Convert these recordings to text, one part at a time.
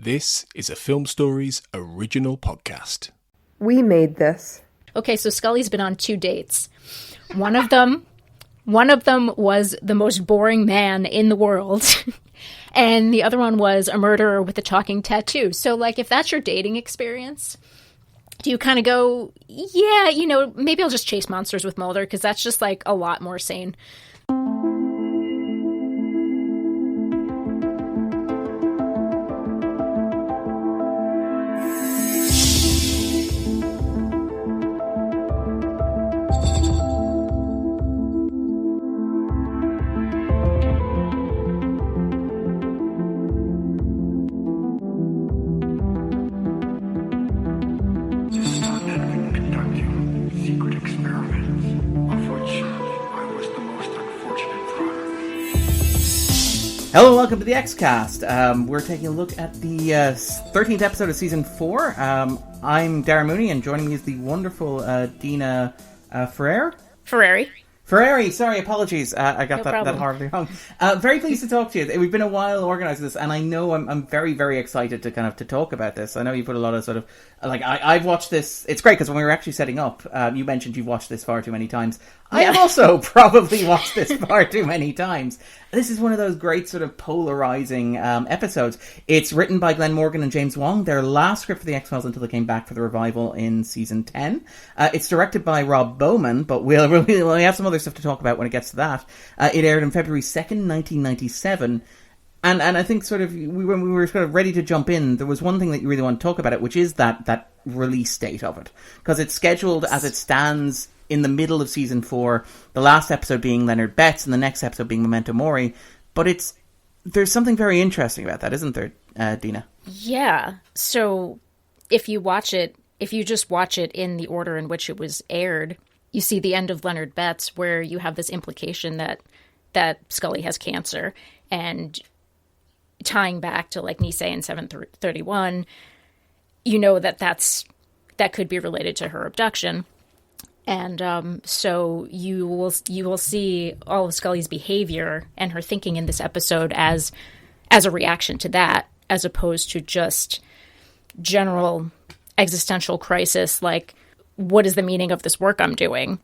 This is a Film Stories original podcast. We made this. Okay, so Scully's been on 2 dates. One of them was the most boring man in the world. And the other one was a murderer with a talking tattoo. So, like, if that's your dating experience, do you kind of go, yeah, you know, maybe I'll just chase monsters with Mulder, because that's just, like, a lot more sane. Hello and welcome to the X-Cast. We're taking a look at the 13th episode of Season 4. I'm Darren Mooney, and joining me is the wonderful Deana Ferreri, sorry, apologies. I got that horribly wrong. Very pleased to talk to you. We've been a while organising this, and I know I'm very, very excited to talk about this. I know you put a lot of I've watched this. It's great because when we were actually setting up, you mentioned you've watched this far too many times. I have also probably watched this far too many times. This is one of those great sort of polarising episodes. It's written by Glenn Morgan and James Wong, their last script for the X-Files until they came back for the revival in Season 10. It's directed by Rob Bowman, but we'll have some other stuff to talk about when it gets to that. It aired on February 2nd, 1997. And I think when we were sort of ready to jump in, there was one thing that you really want to talk about it, which is that release date of it. Because it's scheduled as it stands in the middle of Season 4, the last episode being Leonard Betts and the next episode being Memento Mori. But there's something very interesting about that, isn't there, Deana? Yeah. So if you just watch it in the order in which it was aired, you see the end of Leonard Betts, where you have this implication that Scully has cancer, and tying back to like Nisei in 731, you know that could be related to her abduction. And so you will see all of Scully's behavior and her thinking in this episode as a reaction to that, as opposed to just general existential crisis, like, what is the meaning of this work I'm doing?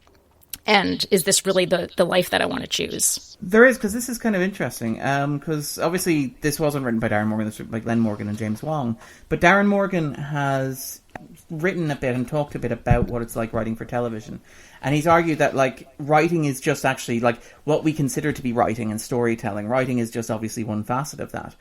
And is this really the life that I want to choose? There is, because this is kind of interesting. Because obviously this wasn't written by Darren Morgan, this was written by Glenn Morgan and James Wong. But Darren Morgan has written a bit and talked a bit about what it's like writing for television. And he's argued that, like, writing is just actually, like, what we consider to be writing and storytelling. Writing is just obviously one facet of that.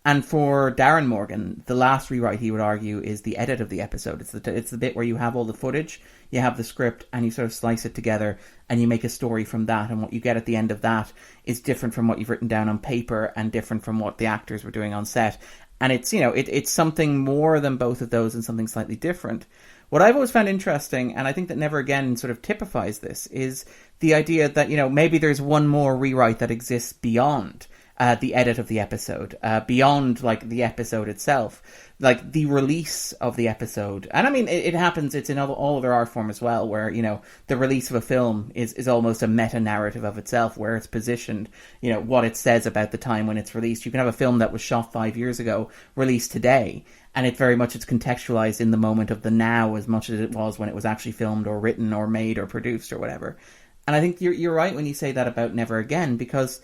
And for Darren Morgan, the last rewrite, he would argue, is the edit of the episode. It's the bit where you have all the footage, you have the script, and you sort of slice it together, and you make a story from that. And what you get at the end of that is different from what you've written down on paper, and different from what the actors were doing on set. And it's, you know, it's something more than both of those and something slightly different. What I've always found interesting, and I think that Never Again sort of typifies this, is the idea that, you know, maybe there's one more rewrite that exists beyond the edit of the episode, beyond, like, the episode itself, like the release of the episode. And I mean, it happens, it's in all other art form as well, where, you know, the release of a film is almost a meta-narrative of itself, where it's positioned, you know, what it says about the time when it's released. You can have a film that was shot 5 years ago, released today, and it's contextualized in the moment of the now as much as it was when it was actually filmed or written or made or produced or whatever. And I think you're right when you say that about Never Again, because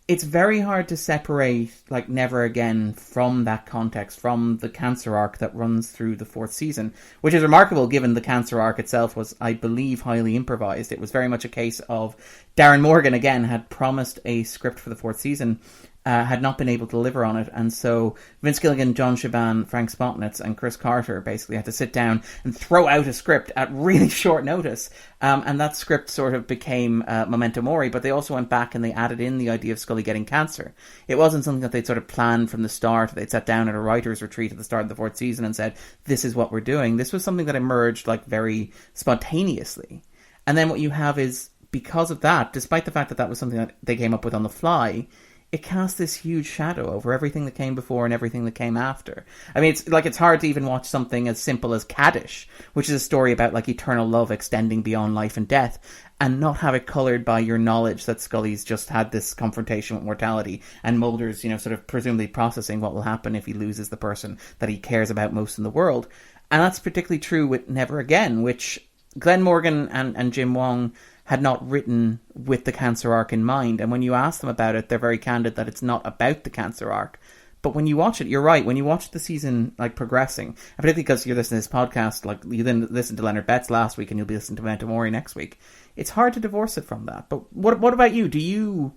it's very hard to separate, like, Never Again from that context, from the cancer arc that runs through the 4th season, which is remarkable given the cancer arc itself was, I believe, highly improvised. It was very much a case of Darren Morgan, again, had promised a script for the 4th season, had not been able to deliver on it, and so Vince Gilligan, John Shaban, Frank Spotnitz, and Chris Carter basically had to sit down and throw out a script at really short notice, and that script sort of became Memento Mori, but they also went back and they added in the idea of Scully getting cancer. It wasn't something that they'd sort of planned from the start. They'd sat down at a writer's retreat at the start of the 4th season and said, this is what we're doing. This was something that emerged, like, very spontaneously. And then what you have is, because of that, despite the fact that that was something that they came up with on the fly, it casts this huge shadow over everything that came before and everything that came after. I mean, it's hard to even watch something as simple as Kaddish, which is a story about like eternal love extending beyond life and death, and not have it coloured by your knowledge that Scully's just had this confrontation with mortality, and Mulder's, sort of presumably processing what will happen if he loses the person that he cares about most in the world. And that's particularly true with Never Again, which Glenn Morgan and Jim Wong had not written with the cancer arc in mind. And when you ask them about it, they're very candid that it's not about the cancer arc. But when you watch it, you're right. When you watch the season like progressing, and particularly because you're listening to this podcast, like you didn't listen to Leonard Betts last week and you'll be listening to Memento Mori next week, it's hard to divorce it from that. But what about you? Do you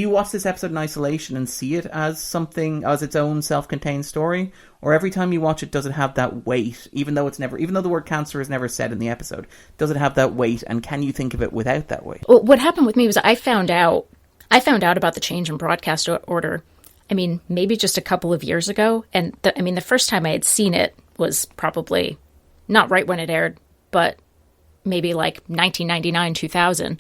watch this episode in isolation and see it as something, as its own self-contained story? Or every time you watch it, does it have that weight, even though the word cancer is never said in the episode, does it have that weight, and can you think of it without that weight? Well, what happened with me was I found out about the change in broadcast order, I mean, maybe just a couple of years ago. And the first time I had seen it was probably not right when it aired, but maybe like 1999, 2000.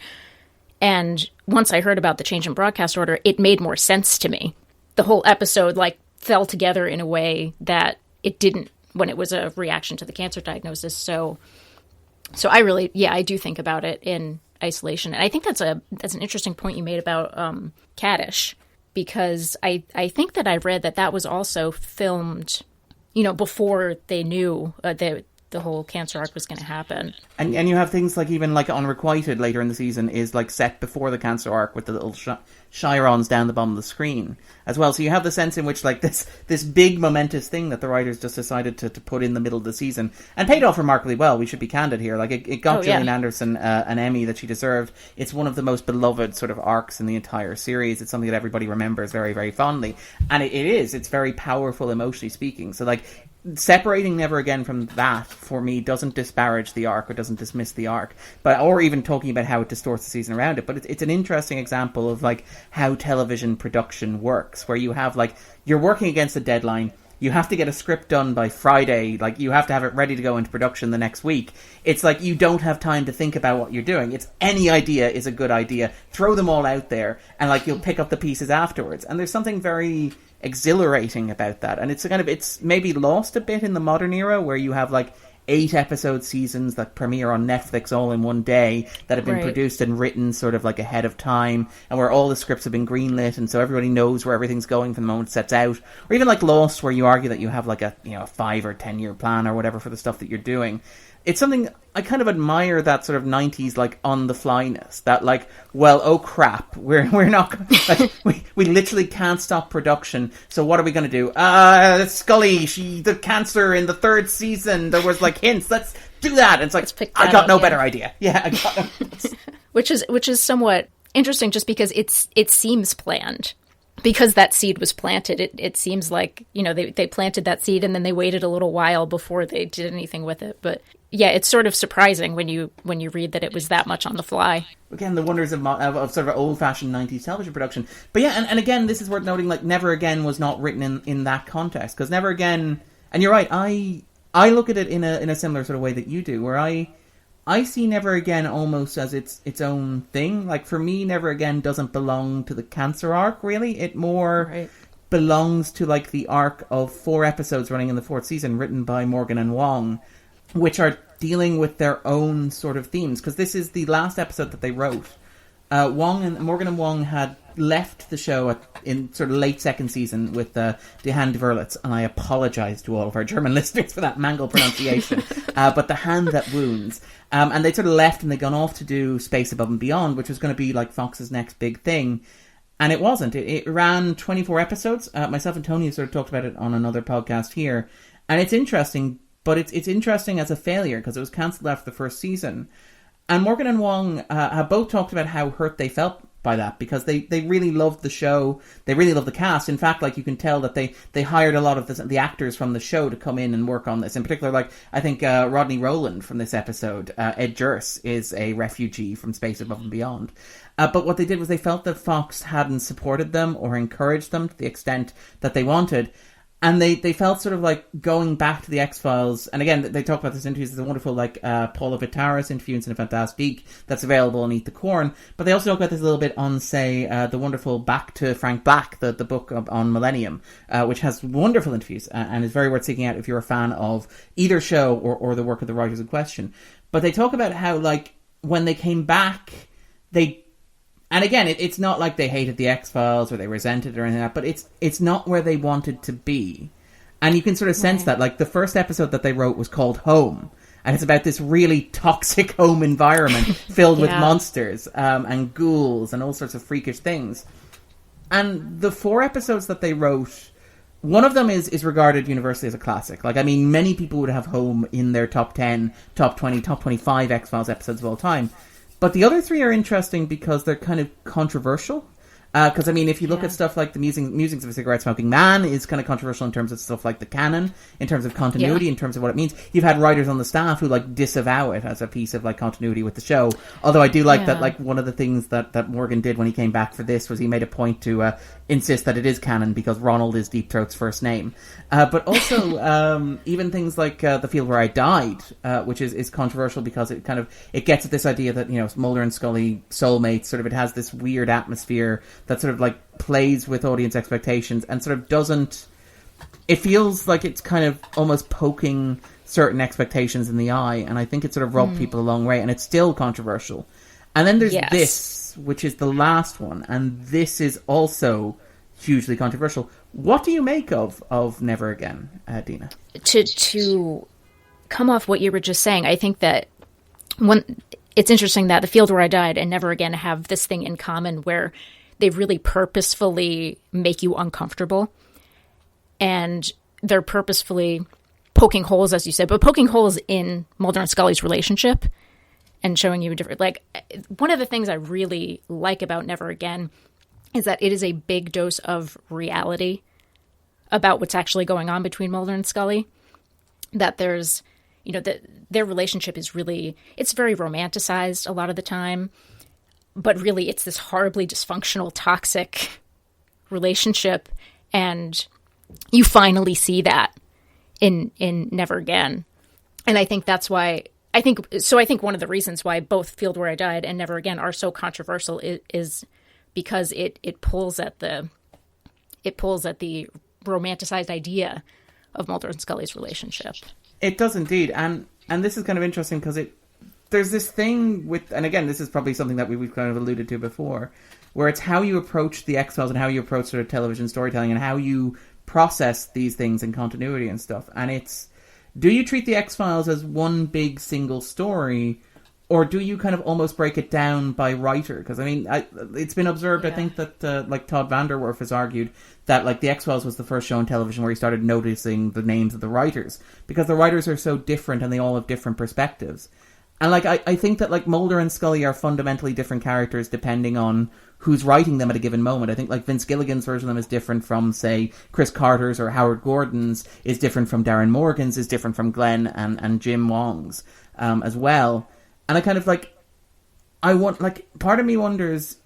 And once I heard about the change in broadcast order, it made more sense to me. The whole episode like fell together in a way that it didn't when it was a reaction to the cancer diagnosis. So I really, I do think about it in isolation. And I think that's an interesting point you made about Kaddish, because I think that I read that was also filmed, before they knew the whole cancer arc was going to happen. And you have things like even like Unrequited later in the season is like set before the cancer arc with the little chirons down the bottom of the screen as well. So you have the sense in which like this big momentous thing that the writers just decided to put in the middle of the season and paid off remarkably well. We should be candid here. Like it got Gillian Anderson an Emmy that she deserved. It's one of the most beloved sort of arcs in the entire series. It's something that everybody remembers very, very fondly. And it's very powerful emotionally speaking. So like separating Never Again from that, for me, doesn't disparage the arc or doesn't dismiss the arc, or even talking about how it distorts the season around it. But it's an interesting example of like how television production works, where you have like, you're working against a deadline, you have to get a script done by Friday, like you have to have it ready to go into production the next week. It's like you don't have time to think about what you're doing. It's any idea is a good idea. Throw them all out there and like you'll pick up the pieces afterwards. And there's something very exhilarating about that. And it's maybe lost a bit in the modern era where you have like 8 episode seasons that premiere on Netflix all in one day that have been produced and written sort of like ahead of time, and where all the scripts have been greenlit, and so everybody knows where everything's going from the moment it sets out. Or even like Lost, where you argue that you have like a 5 or 10 year plan or whatever for the stuff that you're doing. It's something I kind of admire, that sort of 90s like on the flyness, that like, well, oh crap, we're not like, we literally can't stop production, so what are we going to do? Scully, the cancer in the 3rd season, there was like hints, let's do that. And it's like, I got no better idea. Yeah, I got no. which is somewhat interesting, just because it seems planned. Because that seed was planted, it seems like, they planted that seed and then they waited a little while before they did anything with it. But yeah, it's sort of surprising when you read that it was that much on the fly. Again, the wonders of sort of old-fashioned 90s television production. But yeah, and again, this is worth noting, like, Never Again was not written in that context. Because Never Again, and you're right, I look at it in a similar sort of way that you do, where I see Never Again almost as its own thing. Like, for me, Never Again doesn't belong to the cancer arc, really. It more belongs to, like, the arc of 4 episodes running in the 4th season, written by Morgan and Wong, which are dealing with their own sort of themes. Because this is the last episode that they wrote. Morgan and Wong had left the show in sort of late 2nd season with Die Hand Verletz, and I apologise to all of our German listeners for that mangled pronunciation, but The Hand That Wounds. And they sort of left and they'd gone off to do Space Above and Beyond, which was going to be like Fox's next big thing. And it wasn't. It ran 24 episodes. Myself and Tony sort of talked about it on another podcast here. And it's interesting, but it's interesting as a failure because it was cancelled after the 1st season. And Morgan and Wong have both talked about how hurt they felt by that, because they really loved the show. They really loved the cast. In fact, like, you can tell that they hired a lot of the actors from the show to come in and work on this. In particular, like, I think Rodney Rowland from this episode, Ed Jurce, is a refugee from Space Above and Beyond. But what they did was they felt that Fox hadn't supported them or encouraged them to the extent that they wanted. And they felt sort of like going back to the X-Files. And again, they talk about this interview. There's a wonderful Paula Vitaris interview in Fantastique that's available on Eat the Corn. But they also talk about this a little bit on, say, the wonderful Back to Frank Black, the book on Millennium, which has wonderful interviews and is very worth seeking out if you're a fan of either show or the work of the writers in question. But they talk about how, like, when they came back, and again, it's not like they hated the X-Files or they resented it or anything like that, but it's not where they wanted to be. And you can sort of sense that. Like, the first episode that they wrote was called Home. And it's about this really toxic home environment filled with monsters and ghouls and all sorts of freakish things. And the 4 episodes that they wrote, one of them is regarded universally as a classic. Like, I mean, many people would have Home in their top 10, top 20, top 25 X-Files episodes of all time. But the other 3 are interesting because they're kind of controversial. Because, I mean, if you look at stuff like the Musings of a Cigarette-Smoking Man is kind of controversial in terms of stuff like the canon, in terms of continuity, in terms of what it means. You've had writers on the staff who, like, disavow it as a piece of, like, continuity with the show. Although I do like that, like, one of the things that Morgan did when he came back for this was he made a point to insist that it is canon because Ronald is Deep Throat's first name. But also, even things like The Field Where I Died, which is controversial because it gets at this idea that, you know, Mulder and Scully soulmates, sort of it has this weird atmosphere that sort of like plays with audience expectations and sort of doesn't... It feels like it's kind of almost poking certain expectations in the eye, and I think it sort of rubbed people a long way, and it's still controversial. And then there's this, which is the last one, and this is also hugely controversial. What do you make of Never Again, Deana? To come off what you were just saying, I think that it's interesting that The Field Where I Died and Never Again have this thing in common where they really purposefully make you uncomfortable. And they're purposefully poking holes, as you said, but poking holes in Mulder and Scully's relationship and showing you a different... Like, one of the things I really like about Never Again is that it is a big dose of reality about what's actually going on between Mulder and Scully. That there's, you know, that their relationship is really... It's very romanticized a lot of the time. But really, it's this horribly dysfunctional, toxic relationship, and you finally see that in Never Again. And I think that's why I think one of the reasons why both Field Where I Died and Never Again are so controversial is because it pulls at the romanticized idea of Mulder and Scully's relationship. It does indeed, and this is kind of interesting because there's this thing with, and again, this is probably something that we've kind of alluded to before, where it's how you approach the X-Files and how you approach sort of television storytelling and how you process these things in continuity and stuff. And it's, do you treat the X-Files as one big single story, or do you kind of almost break it down by writer? Because, I mean, it's been observed, I think, that like Todd Vanderwerf has argued that like the X-Files was the first show on television where he started noticing the names of the writers. Because the writers are so different and they all have different perspectives. And, like, I think that, like, Mulder and Scully are fundamentally different characters depending on who's writing them at a given moment. I think, like, Vince Gilligan's version of them is different from, say, Chris Carter's or Howard Gordon's, is different from Darren Morgan's, is different from Glenn and Jim Wong's as well. And I kind of, like, part of me wonders,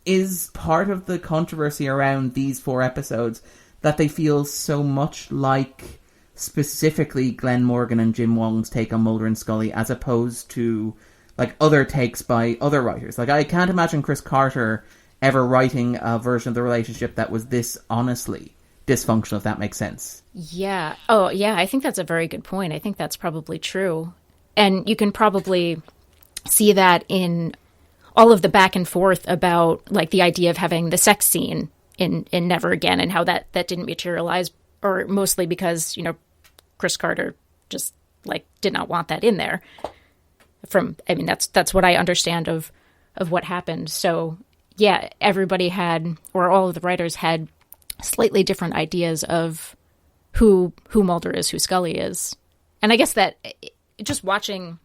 is part of the controversy around these 4 episodes that they feel so much like... specifically Glenn Morgan and Jim Wong's take on Mulder and Scully as opposed to like other takes by other writers. Like, I can't imagine Chris Carter ever writing a version of the relationship that was this honestly dysfunctional, if that makes sense. Yeah. Oh, yeah, I think that's a very good point. I think that's probably true. And you can probably see that in all of the back and forth about like the idea of having the sex scene in Never Again and how that didn't materialize, or mostly because, you know, Chris Carter just like did not want that in there. That's what I understand of what happened. So yeah, everybody had, or all of the writers had slightly different ideas of who Mulder is, who Scully is. And I guess that just watching,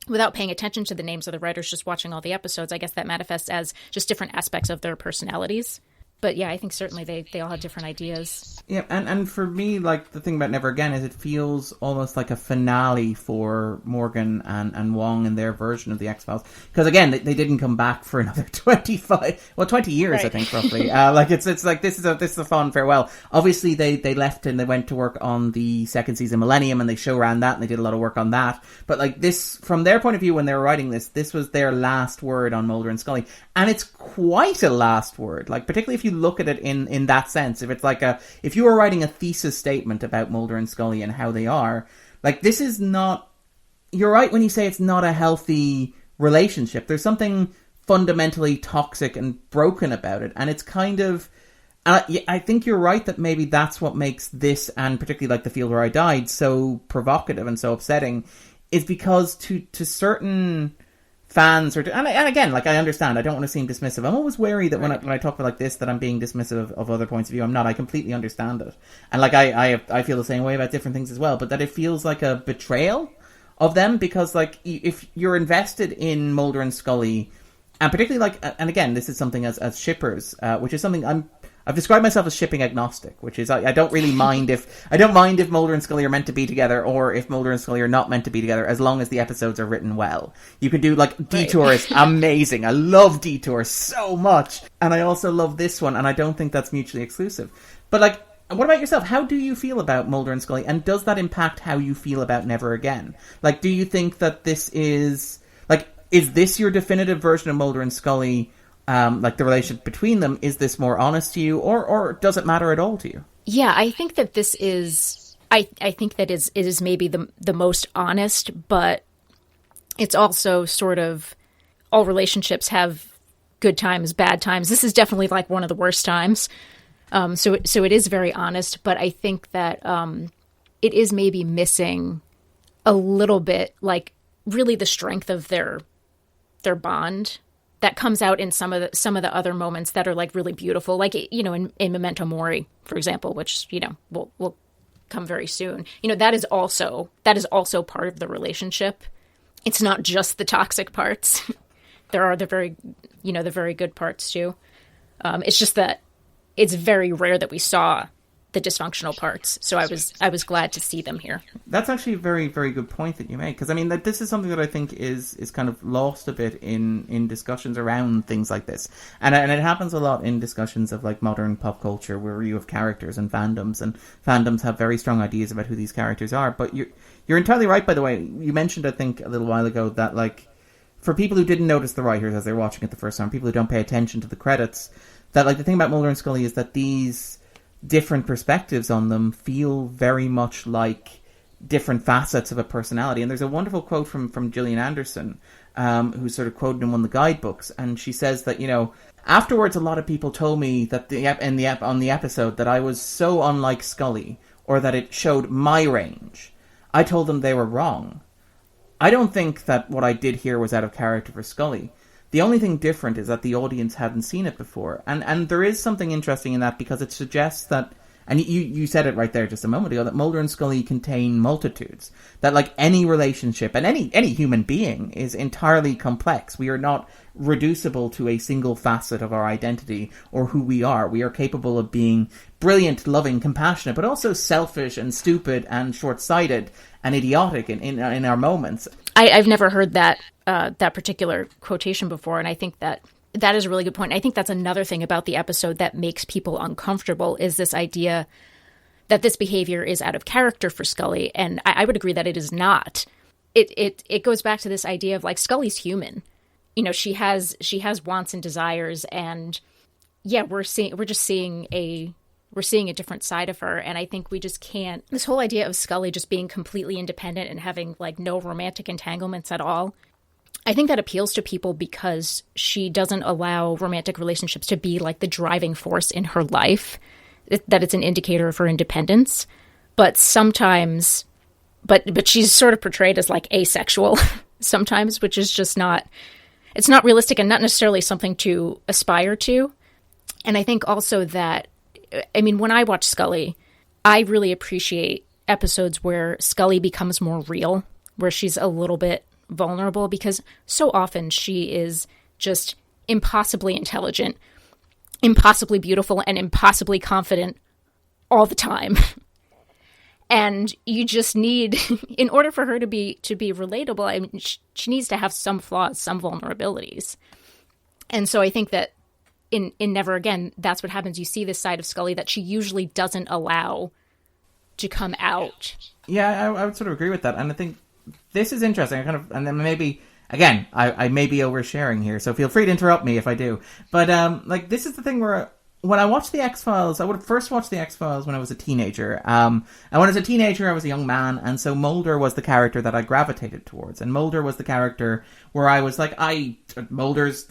without paying attention to the names of the writers, just watching all the episodes, I guess that manifests as just different aspects of their personalities. But yeah, I think certainly they all had different ideas. Yeah, and for me, like, the thing about Never Again is it feels almost like a finale for Morgan and Wong in their version of the X-Files. Because again, they didn't come back for another 20 years, right. I think, roughly. Like, it's like, this is a fond farewell. Obviously, they left and they went to work on the second season Millennium, and they show ran that, and they did a lot of work on that. But like, this, from their point of view when they were writing this was their last word on Mulder and Scully. And it's quite a last word. Like, particularly if you look at it in that sense, if it's like if you were writing a thesis statement about Mulder and Scully and how they are, like, this is not, you're right when you say it's not a healthy relationship. There's something fundamentally toxic and broken about it, and it's kind of, I think you're right that maybe that's what makes this, and particularly like The Field Where I Died, so provocative and so upsetting, is because to certain fans, and again, like, I understand, I don't want to seem dismissive. I'm always wary that when I talk about like this, that I'm being dismissive of other points of view. I'm not. I completely understand it, and like I feel the same way about different things as well. But that it feels like a betrayal of them, because like, if you're invested in Mulder and Scully, and particularly like, and again, this is something as shippers, which is something I've described myself as shipping agnostic, which is I don't really mind if Mulder and Scully are meant to be together, or if Mulder and Scully are not meant to be together, as long as the episodes are written well. You could do like Detour is amazing. I love Detour so much, and I also love this one, and I don't think that's mutually exclusive. But like, what about yourself? How do you feel about Mulder and Scully, and does that impact how you feel about Never Again? Like, do you think that this is this your definitive version of Mulder and Scully? Like, the relationship between them, is this more honest to you, or does it matter at all to you? Yeah, I think that this is, I think that it is maybe the most honest, but it's also sort of, all relationships have good times, bad times. This is definitely like one of the worst times. So it is very honest, but I think that it is maybe missing a little bit, like, really the strength of their bond that comes out in some of the other moments that are like really beautiful, like, you know, in Memento Mori, for example, which, you know, will come very soon. You know, that is also part of the relationship. It's not just the toxic parts. There are the very good parts too. It's just that it's very rare that we saw the dysfunctional parts. So I was glad to see them here. That's actually a very, very good point that you make. Because, I mean, that this is something that I think is kind of lost a bit in discussions around things like this. And it happens a lot in discussions of, like, modern pop culture, where you have characters and fandoms have very strong ideas about who these characters are. But you're entirely right, by the way. You mentioned, I think, a little while ago, that, like, for people who didn't notice the writers as they're watching it the first time, people who don't pay attention to the credits, that, like, the thing about Mulder and Scully is that these different perspectives on them feel very much like different facets of a personality. And there's a wonderful quote from Gillian Anderson, who's sort of quoted in one of the guidebooks, and she says that, you know, afterwards a lot of people told me that on the episode that I was so unlike Scully, or that it showed my range. I told them they were wrong. I don't think that what I did here was out of character for Scully. The only thing different is that the audience hadn't seen it before. And there is something interesting in that, because it suggests that, and you said it right there just a moment ago, that Mulder and Scully contain multitudes. That, like, any relationship, and any human being, is entirely complex. We are not reducible to a single facet of our identity or who we are. We are capable of being brilliant, loving, compassionate, but also selfish and stupid and short-sighted and idiotic in our moments. I've never heard that particular quotation before, and I think that is a really good point. I think that's another thing about the episode that makes people uncomfortable, is this idea that this behavior is out of character for Scully, and I would agree that it is not. It goes back to this idea of, like, Scully's human. You know, she has wants and desires, and yeah, we're seeing a different side of her, and I think we just can't. This whole idea of Scully just being completely independent and having, like, no romantic entanglements at all, I think that appeals to people because she doesn't allow romantic relationships to be, like, the driving force in her life, that it's an indicator of her independence. But sometimes, but she's sort of portrayed as, like, asexual sometimes, which is just not, it's not realistic and not necessarily something to aspire to. And I think also that, I mean, when I watch Scully, I really appreciate episodes where Scully becomes more real, where she's a little bit vulnerable, because so often she is just impossibly intelligent impossibly beautiful and impossibly confident all the time. And you just need, in order for her to be relatable, I mean, she needs to have some flaws, some vulnerabilities. And so I think that in Never Again, that's what happens. You see this side of Scully that she usually doesn't allow to come out. Yeah, I would sort of agree with that. And I think this is interesting. And then maybe, again, I may be oversharing here, so feel free to interrupt me if I do. But, this is the thing where when I watched The X-Files, I would have first watched The X-Files when I was a teenager. And when I was a teenager, I was a young man, and so Mulder was the character that I gravitated towards. And Mulder was the character where I was like, Mulder's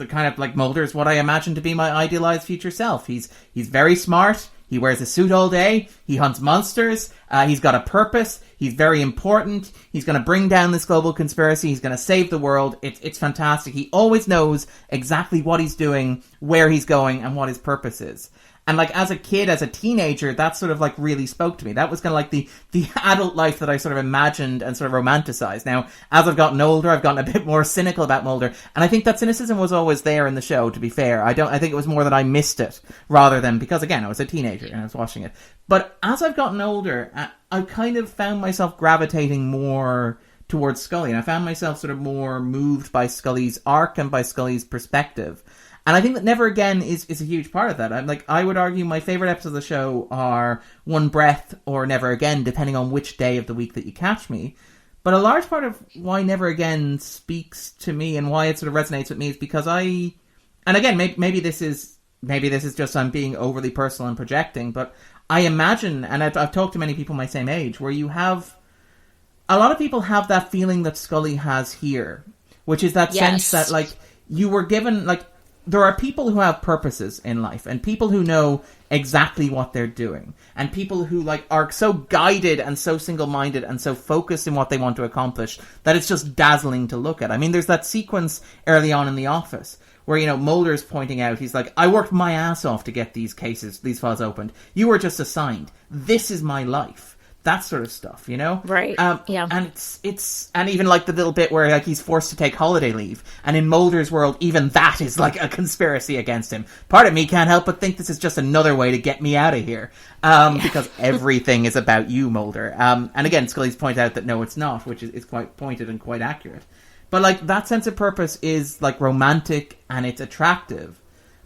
what I imagine to be my idealized future self. He's very smart. He wears a suit all day. He hunts monsters. He's got a purpose. He's very important. He's going to bring down this global conspiracy. He's going to save the world. It's fantastic. He always knows exactly what he's doing, where he's going, and what his purpose is. And like as a kid, as a teenager, that sort of like really spoke to me. That was kind of like the adult life that I sort of imagined and sort of romanticized. Now, as I've gotten older, I've gotten a bit more cynical about Mulder. And I think that cynicism was always there in the show, to be fair. I think it was more that I missed it rather than because, again, I was a teenager and I was watching it. But as I've gotten older, I kind of found myself gravitating more towards Scully. And I found myself sort of more moved by Scully's arc and by Scully's perspective. And I think that Never Again is a huge part of that. I would argue my favourite episodes of the show are One Breath or Never Again, depending on which day of the week that you catch me. But a large part of why Never Again speaks to me and why it sort of resonates with me is because and again, maybe this is just I'm being overly personal and projecting, but I imagine, and I've talked to many people my same age, where you have, a lot of people have that feeling that Scully has here, which is that sense that, like, you were given, like, there are people who have purposes in life, and people who know exactly what they're doing, and people who like are so guided and so single-minded and so focused in what they want to accomplish that it's just dazzling to look at. I mean, there's that sequence early on in The Office where, you know, Mulder's pointing out, he's like, I worked my ass off to get these files opened. You were just assigned. This is my life. That sort of stuff, you know? Right. Yeah. And it's and even like the little bit where like he's forced to take holiday leave, and in Mulder's world, even that is like a conspiracy against him. Part of me can't help but think this is just another way to get me out of here, because everything is about you, Mulder. And again, Scully's pointed out that no, it's not, which is quite pointed and quite accurate. But like that sense of purpose is like romantic and it's attractive.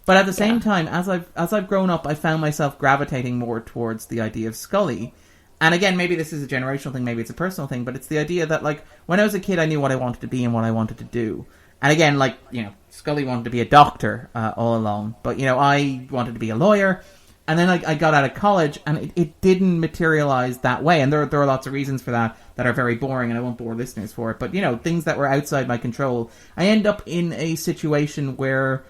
But at the same time, as I've grown up, I found myself gravitating more towards the idea of Scully. And again, maybe this is a generational thing, maybe it's a personal thing, but it's the idea that, like, when I was a kid, I knew what I wanted to be and what I wanted to do. And again, like, you know, Scully wanted to be a doctor all along, but, you know, I wanted to be a lawyer. And then I got out of college, and it didn't materialize that way. And there are lots of reasons for that are very boring, and I won't bore listeners for it. But, you know, things that were outside my control. I end up in a situation where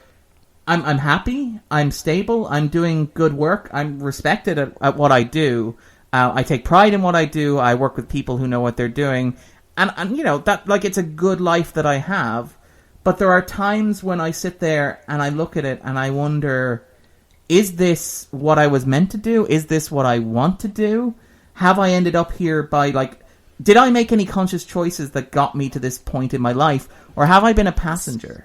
I'm happy, I'm stable, I'm doing good work, I'm respected at what I do. I take pride in what I do. I work with people who know what they're doing. And you know, that, like, it's a good life that I have. But there are times when I sit there and I look at it and I wonder, is this what I was meant to do? Is this what I want to do? Have I ended up here by, like, did I make any conscious choices that got me to this point in my life? Or have I been a passenger?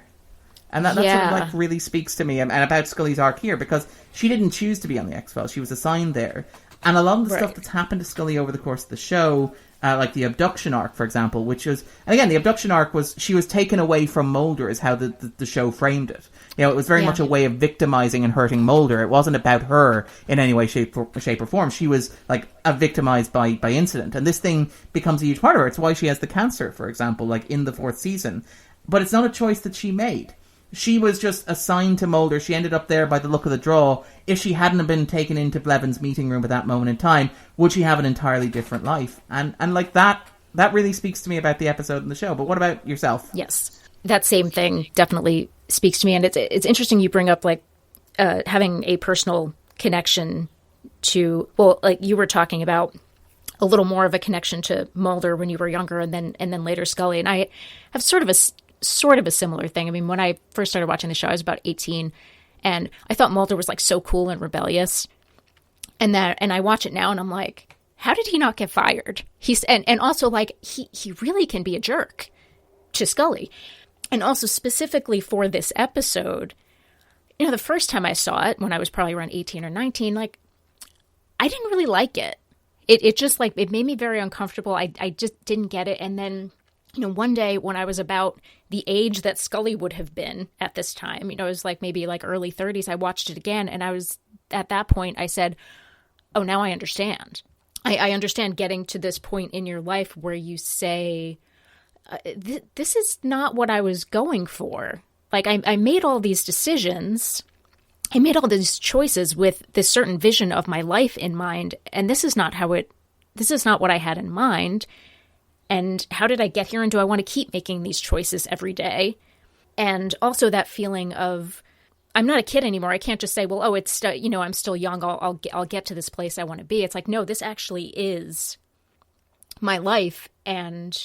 And that sort of, like, really speaks to me and about Scully's arc here, because she didn't choose to be on the X-Files. She was assigned there. And a lot of the stuff that's happened to Scully over the course of the show, like the abduction arc, for example, which was, and again, the abduction arc was, she was taken away from Mulder is how the show framed it. You know, it was very much a way of victimizing and hurting Mulder. It wasn't about her in any way, shape or form. She was, like, victimized by incident. And this thing becomes a huge part of her. It's why she has the cancer, for example, like in the 4th season. But it's not a choice that she made. She was just assigned to Mulder. She ended up there by the look of the draw. If she hadn't been taken into Blevins' meeting room at that moment in time, would she have an entirely different life? And like that really speaks to me about the episode and the show. But what about yourself? Yes, that same thing definitely speaks to me. And it's interesting you bring up, like, having a personal connection to, well, like you were talking about a little more of a connection to Mulder when you were younger, and then later Scully. And I have sort of a similar thing. I mean, when I first started watching the show, I was about 18, and I thought Mulder was, like, so cool and rebellious. And I watch it now, and I'm like, how did he not get fired? And also, like, he really can be a jerk to Scully. And also specifically for this episode, the first time I saw it, when I was probably around 18 or 19, like, I didn't really like it. It just, like, it made me very uncomfortable. I just didn't get it. And then, one day when I was about the age that Scully would have been at this time, it was like maybe like early 30s, I watched it again. And I was, at that point, I said, oh, now I understand. I understand getting to this point in your life where you say, this is not what I was going for. Like, I made all these decisions. I made all these choices with this certain vision of my life in mind, and this is not what I had in mind. And how did I get here? And do I want to keep making these choices every day? And also that feeling of, I'm not a kid anymore. I can't just say, well, it's, I'm still young. I'll get to this place I want to be. It's like, no, this actually is my life. And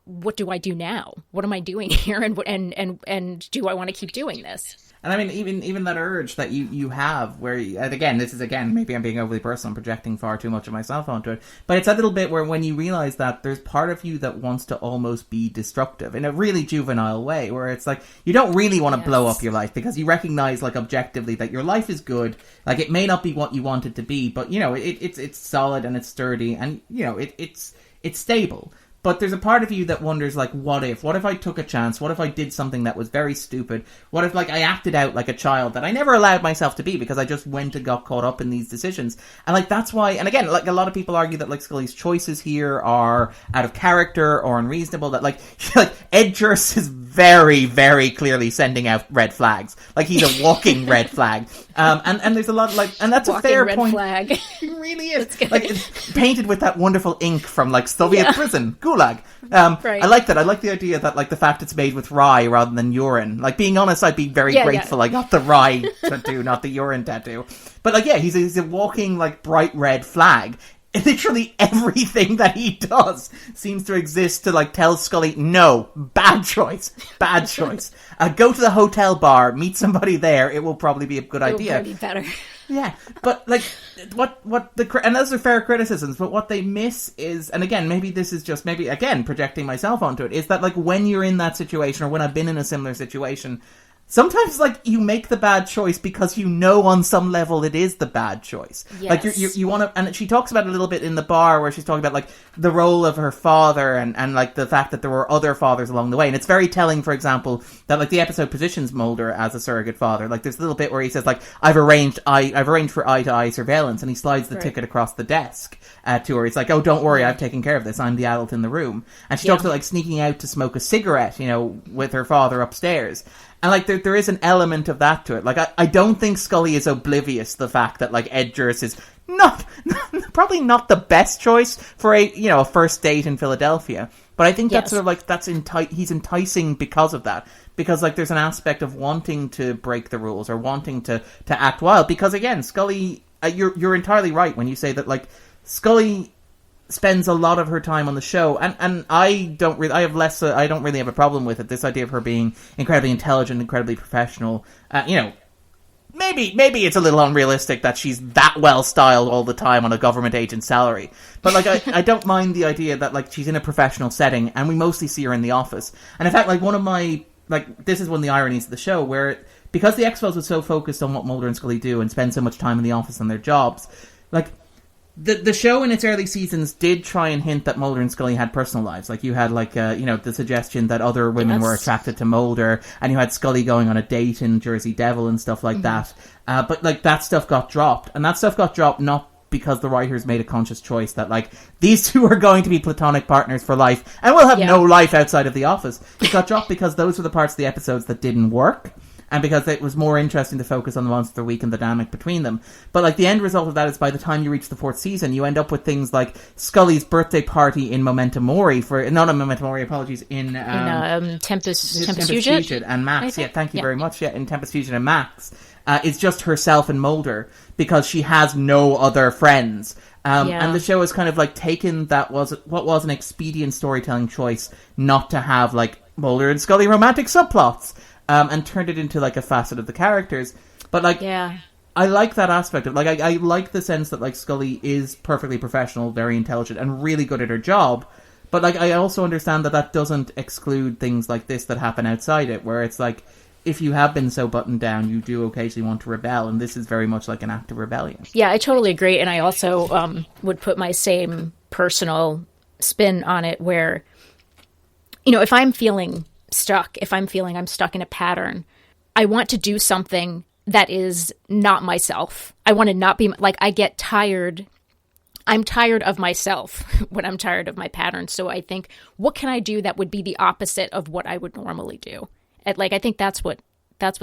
what do I do now? What am I doing here? And do I want to keep doing this? And I mean, even that urge that you have, where, and again, this is, maybe I'm being overly personal, I'm projecting far too much of myself onto it, but it's that little bit where when you realize that there's part of you that wants to almost be destructive in a really juvenile way, where it's like, you don't really want to blow up your life because you recognize, like, objectively that your life is good, like, it may not be what you want it to be, but, it's solid and it's sturdy and, it's stable. But there's a part of you that wonders, like, what if? What if I took a chance? What if I did something that was very stupid? What if, like, I acted out like a child that I never allowed myself to be because I just went and got caught up in these decisions? And, like, that's why, and again, like, a lot of people argue that, like, Scully's choices here are out of character or unreasonable, that, like Ed Jurst is very, very clearly sending out red flags. Like, he's a walking red flag. And there's a lot, like, and that's walking a fair red point. Flag. It really is. Like, it's painted with that wonderful ink from, like, Soviet prison. Gulag. Right. I like that. I like the idea that, like, the fact it's made with rye rather than urine. Like, being honest, I'd be very grateful I got the rye tattoo, not the urine tattoo. But, like, he's a walking, like, bright red flag. Literally everything that he does seems to exist to, like, tell Scully, no, bad choice. Go to the hotel bar, meet somebody there, it will probably be a good idea. It will probably be better. Yeah, but, like, and those are fair criticisms, but what they miss is, and again, maybe this is just, projecting myself onto it, is that, like, when you're in that situation, or when I've been in a similar situation, sometimes, like, you make the bad choice because on some level it is the bad choice. Yes. Like, you want to, and she talks about it a little bit in the bar where she's talking about, like, the role of her father and like, the fact that there were other fathers along the way. And it's very telling, for example, that, like, the episode positions Mulder as a surrogate father. Like, there's a little bit where he says, like, I've arranged for eye-to-eye surveillance, and he slides the ticket across the desk to her. It's like, oh, don't worry, I've taken care of this. I'm the adult in the room. And she talks about, like, sneaking out to smoke a cigarette, with her father upstairs. And, like, there is an element of that to it. Like, I don't think Scully is oblivious to the fact that, like, Ed Jurst is probably not the best choice for a first date in Philadelphia. But I think that's sort of, like, he's enticing because of that. Because, like, there's an aspect of wanting to break the rules or wanting to act wild. Because, again, Scully, you're entirely right when you say that, like, Scully spends a lot of her time on the show, and I don't really have a problem with it. This idea of her being incredibly intelligent, incredibly professional, maybe it's a little unrealistic that she's that well styled all the time on a government agent's salary. But, like, I don't mind the idea that, like, she's in a professional setting, and we mostly see her in the office. And in fact, like, one of my, like, this is one of the ironies of the show, where because the X-Files was so focused on what Mulder and Scully do and spend so much time in the office on their jobs, like, The show in its early seasons did try and hint that Mulder and Scully had personal lives. Like, you had, like, the suggestion that other women were attracted to Mulder, and you had Scully going on a date in Jersey Devil and stuff like that. But, like, that stuff got dropped. And that stuff got dropped not because the writers made a conscious choice that, like, these two are going to be platonic partners for life, and will have no life outside of the office. It got dropped because those were the parts of the episodes that didn't work. And because it was more interesting to focus on the monster of the week and the dynamic between them. But, like, the end result of that is by the time you reach the 4th season, you end up with things like Scully's birthday party in Memento Mori in Tempest Fugit and Max. Yeah, thank you very much. Yeah, in Tempest Fugit and Max. It's just herself and Mulder because she has no other friends. And the show has kind of, like, taken what was an expedient storytelling choice not to have, like, Mulder and Scully romantic subplots. And turned it into, like, a facet of the characters. But, like, I like that aspect of, like, I like the sense that, like, Scully is perfectly professional, very intelligent, and really good at her job. But, like, I also understand that doesn't exclude things like this that happen outside it, where it's like, if you have been so buttoned down, you do occasionally want to rebel, and this is very much like an act of rebellion. Yeah, I totally agree, and I also would put my same personal spin on it where, if I'm feeling stuck, if I'm feeling I'm stuck in a pattern, I want to do something that is not myself. I want to not be, I get tired. I'm tired of myself when I'm tired of my pattern. So I think, what can I do that would be the opposite of what I would normally do? I think that's what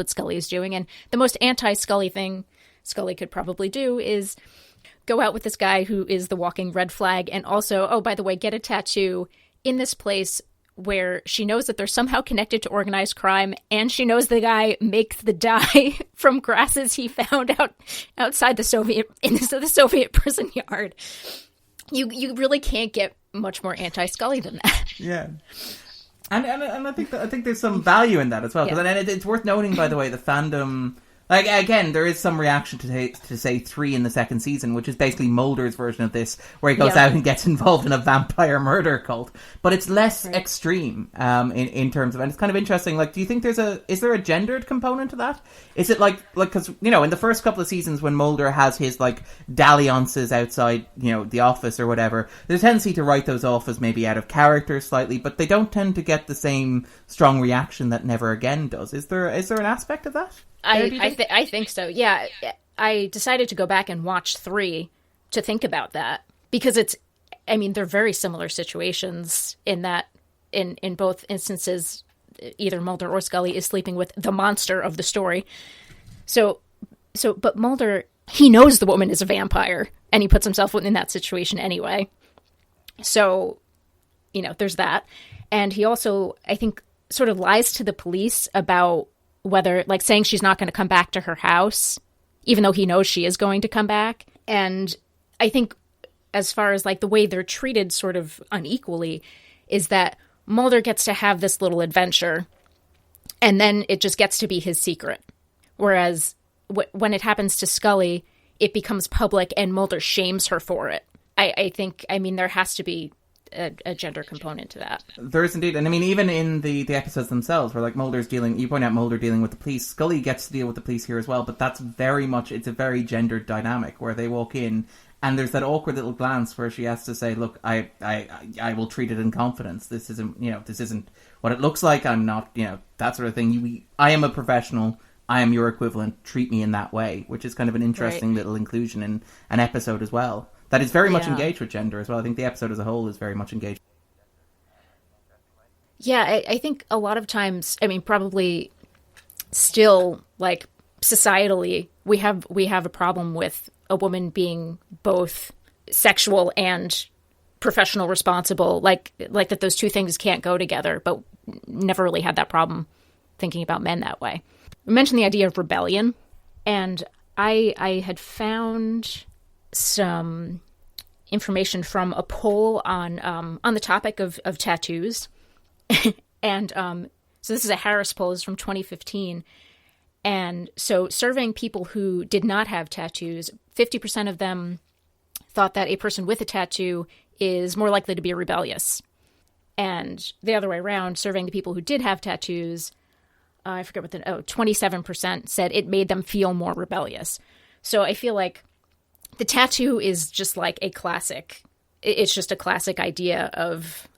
Scully is doing. And the most anti-Scully thing Scully could probably do is go out with this guy who is the walking red flag, and also, oh, by the way, get a tattoo in this place where she knows that they're somehow connected to organized crime, and she knows the guy makes the dye from grasses he found outside the Soviet prison yard. You really can't get much more anti-Scully than that. Yeah. And I think there's some value in that as well. Yeah. And it's worth noting, by the way, the fandom. Again, there is some reaction to say 3 in the second season, which is basically Mulder's version of this, where he goes out and gets involved in a vampire murder cult. But it's less extreme in terms of, and it's kind of interesting. Do you think is there a gendered component to that? Is it because in the first couple of seasons when Mulder has his dalliances outside the office or whatever, there's a tendency to write those off as maybe out of character slightly, but they don't tend to get the same strong reaction that Never Again does. Is there an aspect of that? I think so. Yeah, I decided to go back and watch 3 to think about that, because they're very similar situations in that in both instances, either Mulder or Scully is sleeping with the monster of the story. But Mulder, he knows the woman is a vampire, and he puts himself in that situation anyway. So, there's that. And he also, I think, sort of lies to the police about whether, saying she's not going to come back to her house, even though he knows she is going to come back. And I think as far as the way they're treated sort of unequally is that Mulder gets to have this little adventure, and then it just gets to be his secret. Whereas when it happens to Scully, it becomes public and Mulder shames her for it. I think there has to be a gender component to that. There is indeed. And even in the episodes themselves where Mulder's you point out Mulder dealing with the police, Scully gets to deal with the police here as well, but that's it's a very gendered dynamic where they walk in and there's that awkward little glance where she has to say, look, I will treat it in confidence. This isn't what it looks like. I'm not, that sort of thing. I am a professional. I am your equivalent. Treat me in that way, which is kind of an interesting little inclusion in an episode as well. That is very much engaged with gender as well. I think the episode as a whole is very much engaged. Yeah, I think a lot of times, probably still, societally, we have a problem with a woman being both sexual and professional responsible, like that those two things can't go together, but never really had that problem thinking about men that way. We mentioned the idea of rebellion, and I had found some information from a poll on the topic of tattoos. And so this is a Harris poll, is from 2015. And so surveying people who did not have tattoos, 50% of them thought that a person with a tattoo is more likely to be rebellious. And the other way around, surveying the people who did have tattoos, I forget what 27% said it made them feel more rebellious. So I feel like the tattoo is just a classic. It's just a classic idea of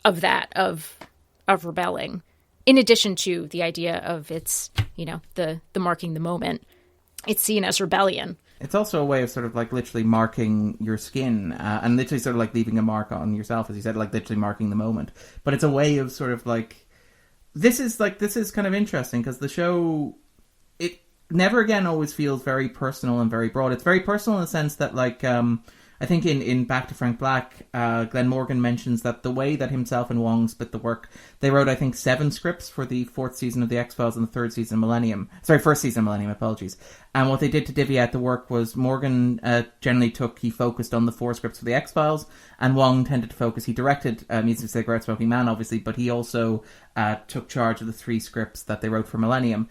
rebelling. In addition to the idea of it's, the marking the moment, it's seen as rebellion. It's also a way of sort of literally marking your skin and literally sort of leaving a mark on yourself, as you said, literally marking the moment. But it's a way of sort of this is kind of interesting because the show, it Never Again always feels very personal and very broad. It's very personal in the sense that I think in Back to Frank Black, Glenn Morgan mentions that the way that himself and Wong split the work, they wrote, I think, 7 scripts for the 4th season of The X-Files and the 3rd season of Millennium. Sorry, 1st season of Millennium, apologies. And what they did to divvy out the work was Morgan he focused on the 4 scripts for The X-Files, and Wong tended to focus, he directed Music of Cigarette Smoking Man, obviously, but he also took charge of the 3 scripts that they wrote for Millennium.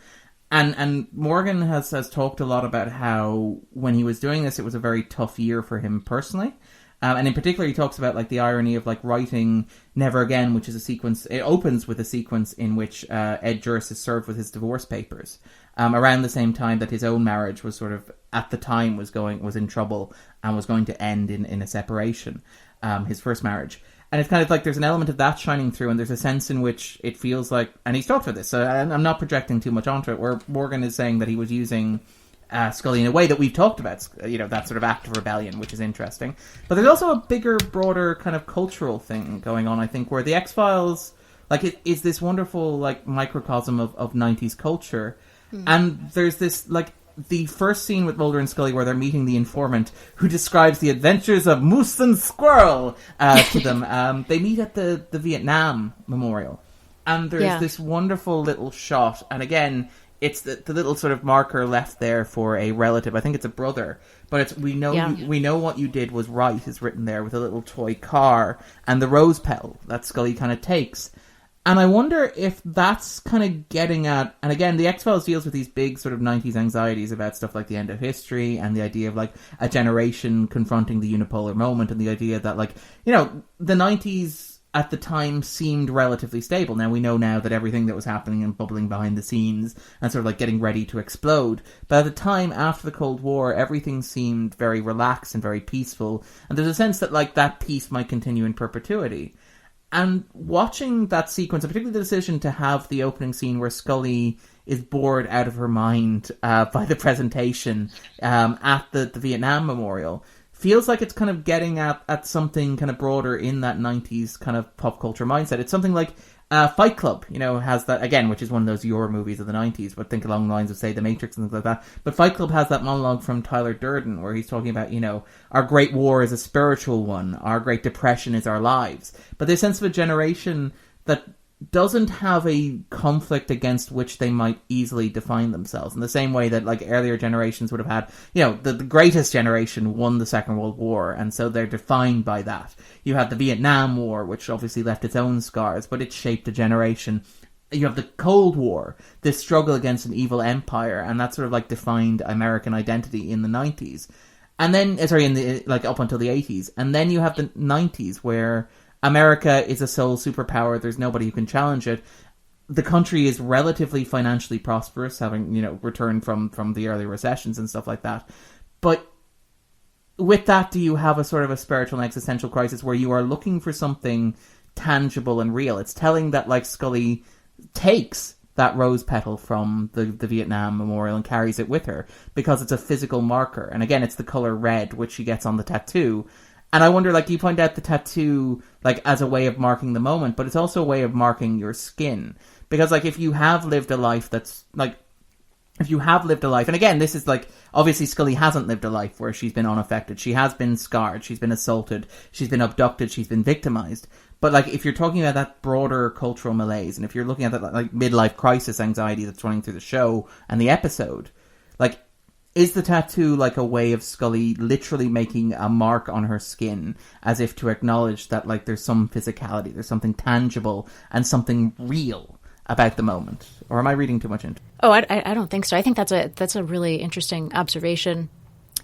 And Morgan has talked a lot about how when he was doing this, it was a very tough year for him personally. And in particular, he talks about like the irony of like writing Never Again, which is a sequence. It opens with a sequence in which Ed Juris is served with his divorce papers around the same time that his own marriage was sort of at the time was in trouble and was going to end in a separation. His first marriage. And it's kind of like there's an element of that shining through, and there's a sense in which it feels like, and he's talked about this, so I'm not projecting too much onto it, where Morgan is saying that he was using Scully in a way that we've talked about, that sort of act of rebellion, which is interesting. But there's also a bigger, broader kind of cultural thing going on, I think, where the X-Files, like, it is this wonderful, like, microcosm of 90s culture. And there's this, like, the first scene with Mulder and Scully where they're meeting the informant who describes the adventures of Moose and Squirrel to them. They meet at the Vietnam Memorial. And there's this wonderful little shot. And again, it's the little sort of marker left there for a relative. I think it's a brother. But it's we know what you did was right is written there with a little toy car and the rose petal that Scully kind of takes. And I wonder if that's kind of getting at... And again, the X-Files deals with these big sort of 90s anxieties about stuff like the end of history and the idea of, like, a generation confronting the unipolar moment and the idea that, like, the 90s at the time seemed relatively stable. Now, we know now that everything that was happening and bubbling behind the scenes and sort of, like, getting ready to explode. But at the time, after the Cold War, everything seemed very relaxed and very peaceful. And there's a sense that, like, that peace might continue in perpetuity. And watching that sequence, and particularly the decision to have the opening scene where Scully is bored out of her mind by the presentation at the Vietnam Memorial, feels like it's kind of getting at something kind of broader in that 90s kind of pop culture mindset. It's something like Fight Club, has that, again, which is one of those Euro movies of the 90s, but think along the lines of, say, The Matrix and things like that. But Fight Club has that monologue from Tyler Durden where he's talking about, our great war is a spiritual one, our great depression is our lives. But there's a sense of a generation that doesn't have a conflict against which they might easily define themselves. In the same way that, like, earlier generations would have had, the greatest generation won the Second World War, and so they're defined by that. You have the Vietnam War, which obviously left its own scars, but it shaped a generation. You have the Cold War, this struggle against an evil empire, and that sort of, like, defined American identity in the 90s. And then, up until the 80s. And then you have the 90s, where America is a sole superpower. There's nobody who can challenge it. The country is relatively financially prosperous, having, returned from the early recessions and stuff like that. But with that, do you have a sort of a spiritual and existential crisis where you are looking for something tangible and real? It's telling that, like, Scully takes that rose petal from the Vietnam Memorial and carries it with her because it's a physical marker. And again, it's the color red, which she gets on the tattoo. And I wonder, like, you point out the tattoo, like, as a way of marking the moment, but it's also a way of marking your skin. Because, like, if you have lived a life that's, like, and again, this is, like, obviously Scully hasn't lived a life where she's been unaffected. She has been scarred, she's been assaulted, she's been abducted, she's been victimized. But, like, if you're talking about that broader cultural malaise, and if you're looking at that, like, midlife crisis anxiety that's running through the show and the episode, like, is the tattoo like a way of Scully literally making a mark on her skin as if to acknowledge that, like, there's some physicality, there's something tangible and something real about the moment? Or am I reading too much into it? Oh, I don't think so. I think that's a really interesting observation.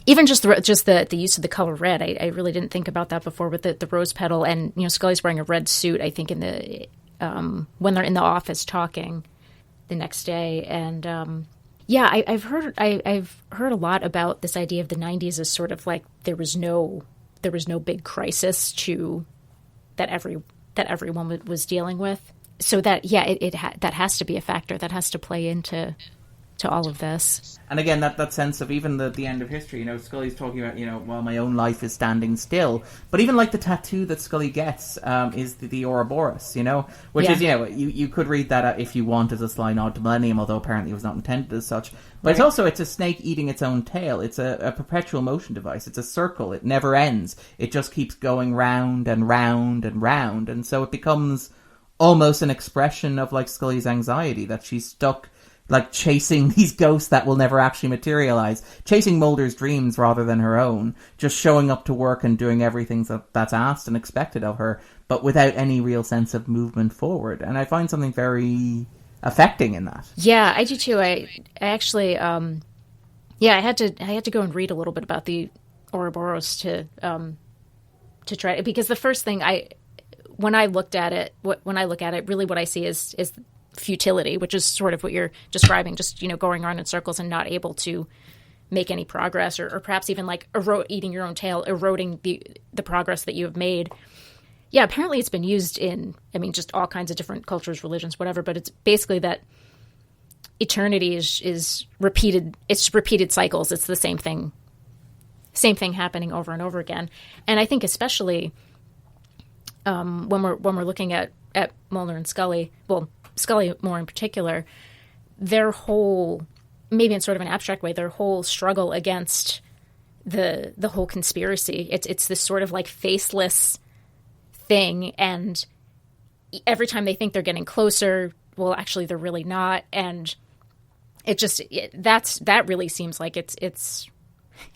Even just the use of the color red, I really didn't think about that before with the rose petal. And, Scully's wearing a red suit, I think, in the when they're in the office talking the next day. And yeah, I've heard a lot about this idea of the 90s as sort of like there was no big crisis that everyone was dealing with. So that that has to be a factor that has to play into all of this. And again, that sense of even the end of history, Scully's talking about, while my own life is standing still. But even like the tattoo that Scully gets is the Ouroboros, which is, you could read that if you want as a sly nod to Millennium, although apparently it was not intended as such. But right. It's a snake eating its own tail. It's a perpetual motion device. It's a circle. It never ends. It just keeps going round and round and round. And so it becomes almost an expression of, like, Scully's anxiety that she's stuck, like, chasing these ghosts that will never actually materialize, chasing Mulder's dreams rather than her own, just showing up to work and doing everything that's asked and expected of her, but without any real sense of movement forward. And I find something very affecting in that. Yeah, I do too. I actually, I had to go and read a little bit about the Ouroboros to try, because the first thing when I look at it, really what I see is futility, which is sort of what you're describing, just, going around in circles and not able to make any progress, or perhaps even like eating your own tail, eroding the progress that you have made. Yeah, apparently it's been used in, just all kinds of different cultures, religions, whatever, but it's basically that eternity is repeated. It's repeated cycles. It's the same thing happening over and over again. And I think especially when we're looking at Mulder and Scully, well, Scully more in particular, their whole, maybe in sort of an abstract way, their whole struggle against the whole conspiracy. It's this sort of like faceless thing, and every time they think they're getting closer, well, actually they're really not, and that really seems like it's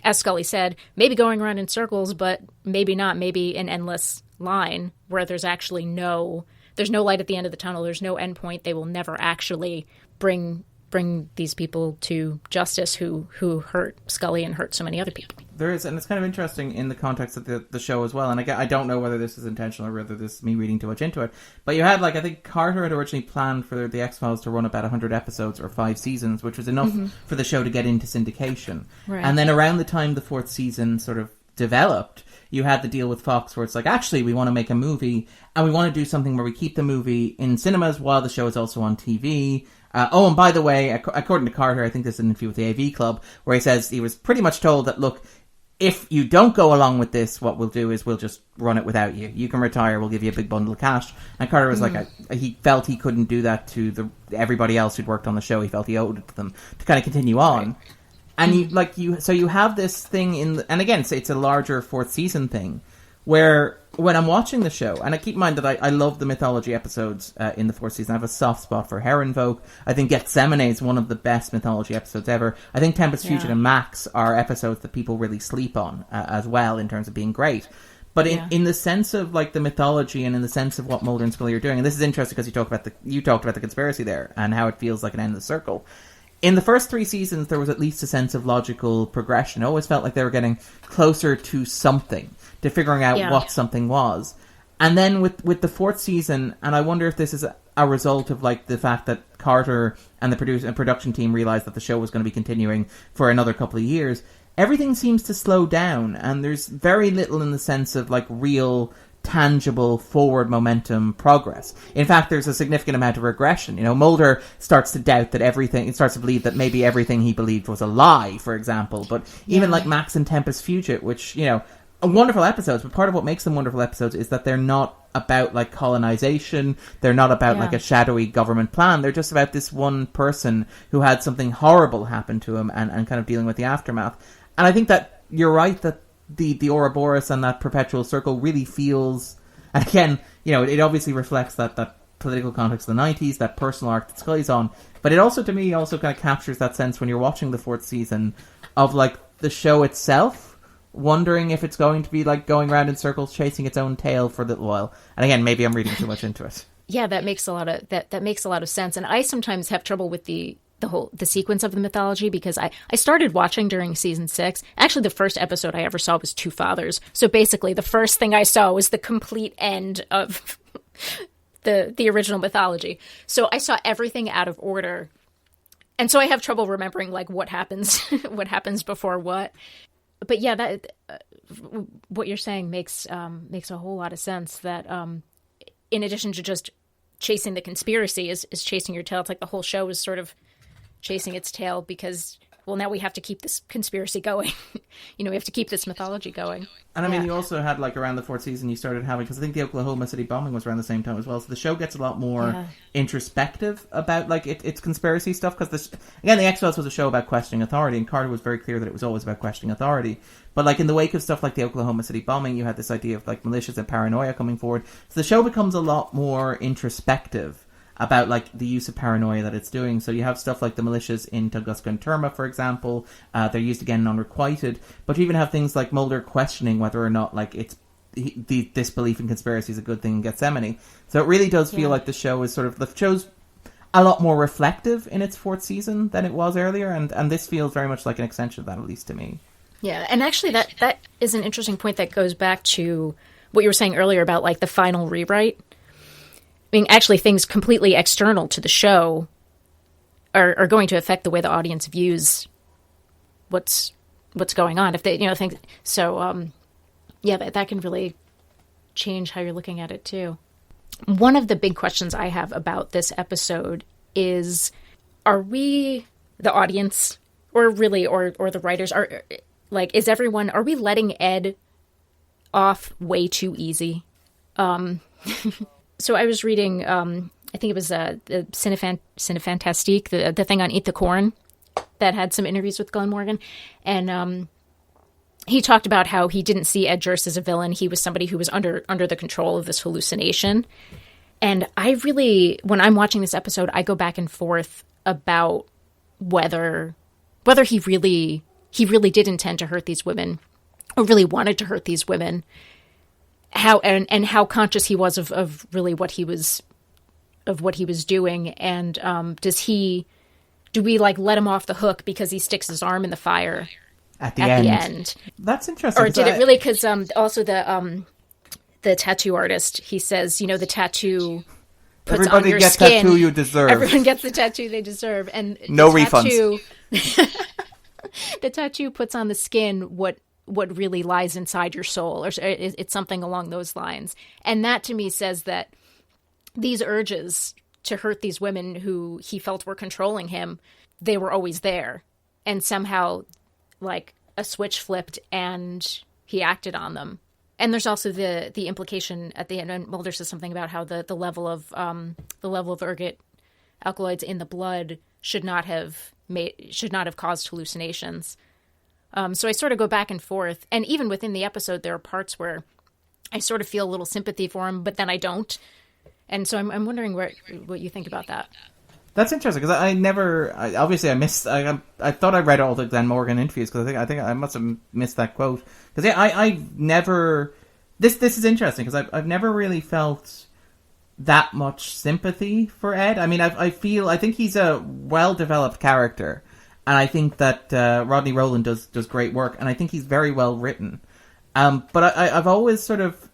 as Scully said, maybe going around in circles, but maybe not, maybe an endless line where there's actually there's no light at the end of the tunnel. There's no end point. They will never actually bring these people to justice who hurt Scully and hurt so many other people. There is, and it's kind of interesting in the context of the show as well. And I don't know whether this is intentional or whether this is me reading too much into it. But you had, I think Carter had originally planned for the X-Files to run about 100 episodes or 5 seasons, which was enough for the show to get into syndication. Right. And then around the time the 4th season sort of developed, you had the deal with Fox where it's like, actually, we want to make a movie, and we want to do something where we keep the movie in cinemas while the show is also on TV. And by the way, according to Carter, I think this is an interview with the AV Club, where he says he was pretty much told that, look, if you don't go along with this, what we'll do is we'll just run it without you. You can retire, we'll give you a big bundle of cash. And Carter was like, he felt he couldn't do that to everybody else who'd worked on the show. He felt he owed it to them to kind of continue on. Right. And you have this thing and again, it's a larger 4th season thing, where when I'm watching the show, and I keep in mind that I love the mythology episodes in the 4th season. I have a soft spot for Herrenvolk. I think Gethsemane is one of the best mythology episodes ever. I think Tempest, Fugitive, and Max are episodes that people really sleep on as well in terms of being great. But in the sense of the mythology and in the sense of what Mulder and Scully are doing, and this is interesting because you talked about the conspiracy there and how it feels like an endless circle. In the first 3 seasons, there was at least a sense of logical progression. It always felt like they were getting closer to something, to figuring out what something was. And then with the 4th season, and I wonder if this is a result of the fact that Carter and the production team realized that the show was going to be continuing for another couple of years, everything seems to slow down, and there's very little in the sense of real tangible forward momentum progress. In fact, there's a significant amount of regression. Mulder starts to doubt that everything, starts to believe that maybe everything he believed was a lie, for example. But even Max and Tempest Fugit, which, wonderful episodes, but part of what makes them wonderful episodes is that they're not about colonization. They're not about a shadowy government plan. They're just about this one person who had something horrible happen to him and kind of dealing with the aftermath. And I think that you're right that the Ouroboros and that perpetual circle really feels, and again, it obviously reflects that political context of the 90s, that personal arc that Scully's on, but it also, to me, also kind of captures that sense when you're watching the 4th season of the show itself, wondering if it's going to be going around in circles, chasing its own tail for a little while. And again, maybe I'm reading too much into it. Yeah, that makes a lot of sense. And I sometimes have trouble with the sequence of the mythology, because I started watching during season 6. Actually, the first episode I ever saw was Two Fathers. So basically, the first thing I saw was the complete end of the original mythology. So I saw everything out of order. And so I have trouble remembering what happens before what. But yeah, that what you're saying makes a whole lot of sense, that in addition to just chasing the conspiracy is chasing your tail. It's like the whole show is sort of chasing its tail because, well, now we have to keep this conspiracy going. We have to keep this mythology going. And I mean, you also had around the 4th season, you started having, because I think the Oklahoma City bombing was around the same time as well. So the show gets a lot more introspective about its conspiracy stuff. Because again, the X-Files was a show about questioning authority, and Carter was very clear that it was always about questioning authority. But in the wake of stuff like the Oklahoma City bombing, you had this idea of militias and paranoia coming forward. So the show becomes a lot more introspective about the use of paranoia that it's doing. So you have stuff like the militias in Tunguska and Terma, for example. They're used again in Unrequited. But you even have things like Mulder questioning whether or not this belief in conspiracy is a good thing in Gethsemane. So it really does feel like the show is the show's a lot more reflective in its 4th season than it was earlier, and this feels very much like an extension of that, at least to me. Yeah, and actually that is an interesting point that goes back to what you were saying earlier about like the final rewrite. I mean, actually, things completely external to the show are going to affect the way the audience views what's going on. If they, think so. That can really change how you're looking at it too. One of the big questions I have about this episode is, are we, the audience, or the writers, are we letting Ed off way too easy? So I was reading, I think it was the Cinefantastique, the thing on Eat the Corn that had some interviews with Glenn Morgan, and he talked about how he didn't see Ed Durst as a villain. He was somebody who was under the control of this hallucination. And I really, when I'm watching this episode, I go back and forth about whether he really did intend to hurt these women, or really wanted to hurt these women. How and how conscious he was of really what he was doing, and do we like let him off the hook because he sticks his arm in the fire at the end? That's interesting. Or did it really? Because also the tattoo artist, he says, the tattoo puts everybody on your gets skin. Tattoo you deserve. Everyone gets the tattoo they deserve, and no refunds. The tattoo puts on the skin what really lies inside your soul, or it's something along those lines. And that to me says that these urges to hurt these women who he felt were controlling him, they were always there. And somehow, like, a switch flipped and he acted on them. And there's also the implication at the end, and Mulder says something about how the level of ergot alkaloids in the blood should not have caused hallucinations. So I sort of go back and forth. And even within the episode, there are parts where I sort of feel a little sympathy for him, but then I don't. And so I'm wondering what you think about that. That's interesting, because I thought I read all the Glenn Morgan interviews, because I think I must have missed that quote. Because I never... This is interesting, because I've never really felt that much sympathy for Ed. I mean, I think he's a well-developed character. And I think that Rodney Rowland does great work, and I think he's very well written. But I've always sort of...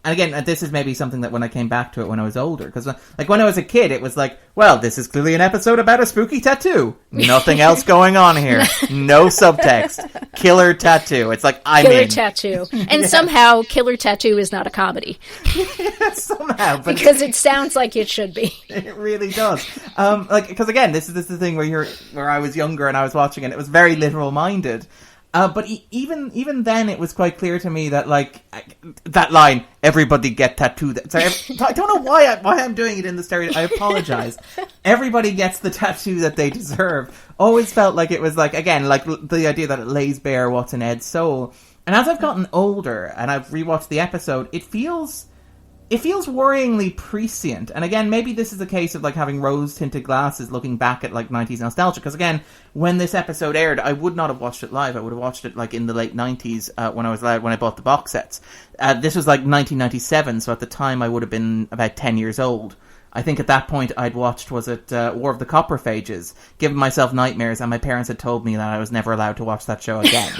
And again, this is maybe something that when I came back to it when I was older, because like when I was a kid, it was like, well, this is clearly an episode about a spooky tattoo. Nothing else going on here. No subtext. Killer tattoo. It's like, Killer tattoo. And somehow Killer Tattoo is not a comedy. Somehow. But because it sounds like it should be. It really does. Because again, this is the thing where I was younger and I was watching and it was very literal minded. But even then, it was quite clear to me that, like, that line, everybody get tattooed. Sorry, I don't know why I'm doing it in the stereo. I apologize. Everybody gets the tattoo that they deserve. Always felt like it was, like, again, like the idea that it lays bare what's in Ed's soul. And as I've gotten older and I've rewatched the episode, it feels worryingly prescient. And again, maybe this is a case of like having rose-tinted glasses looking back at like 90s nostalgia. Because again, when this episode aired, I would not have watched it live. I would have watched it like in the late 90s when I bought the box sets. This was like 1997, so at the time I would have been about 10 years old. I think at that point I'd watched, was it War of the Copperphages, given myself nightmares, and my parents had told me that I was never allowed to watch that show again.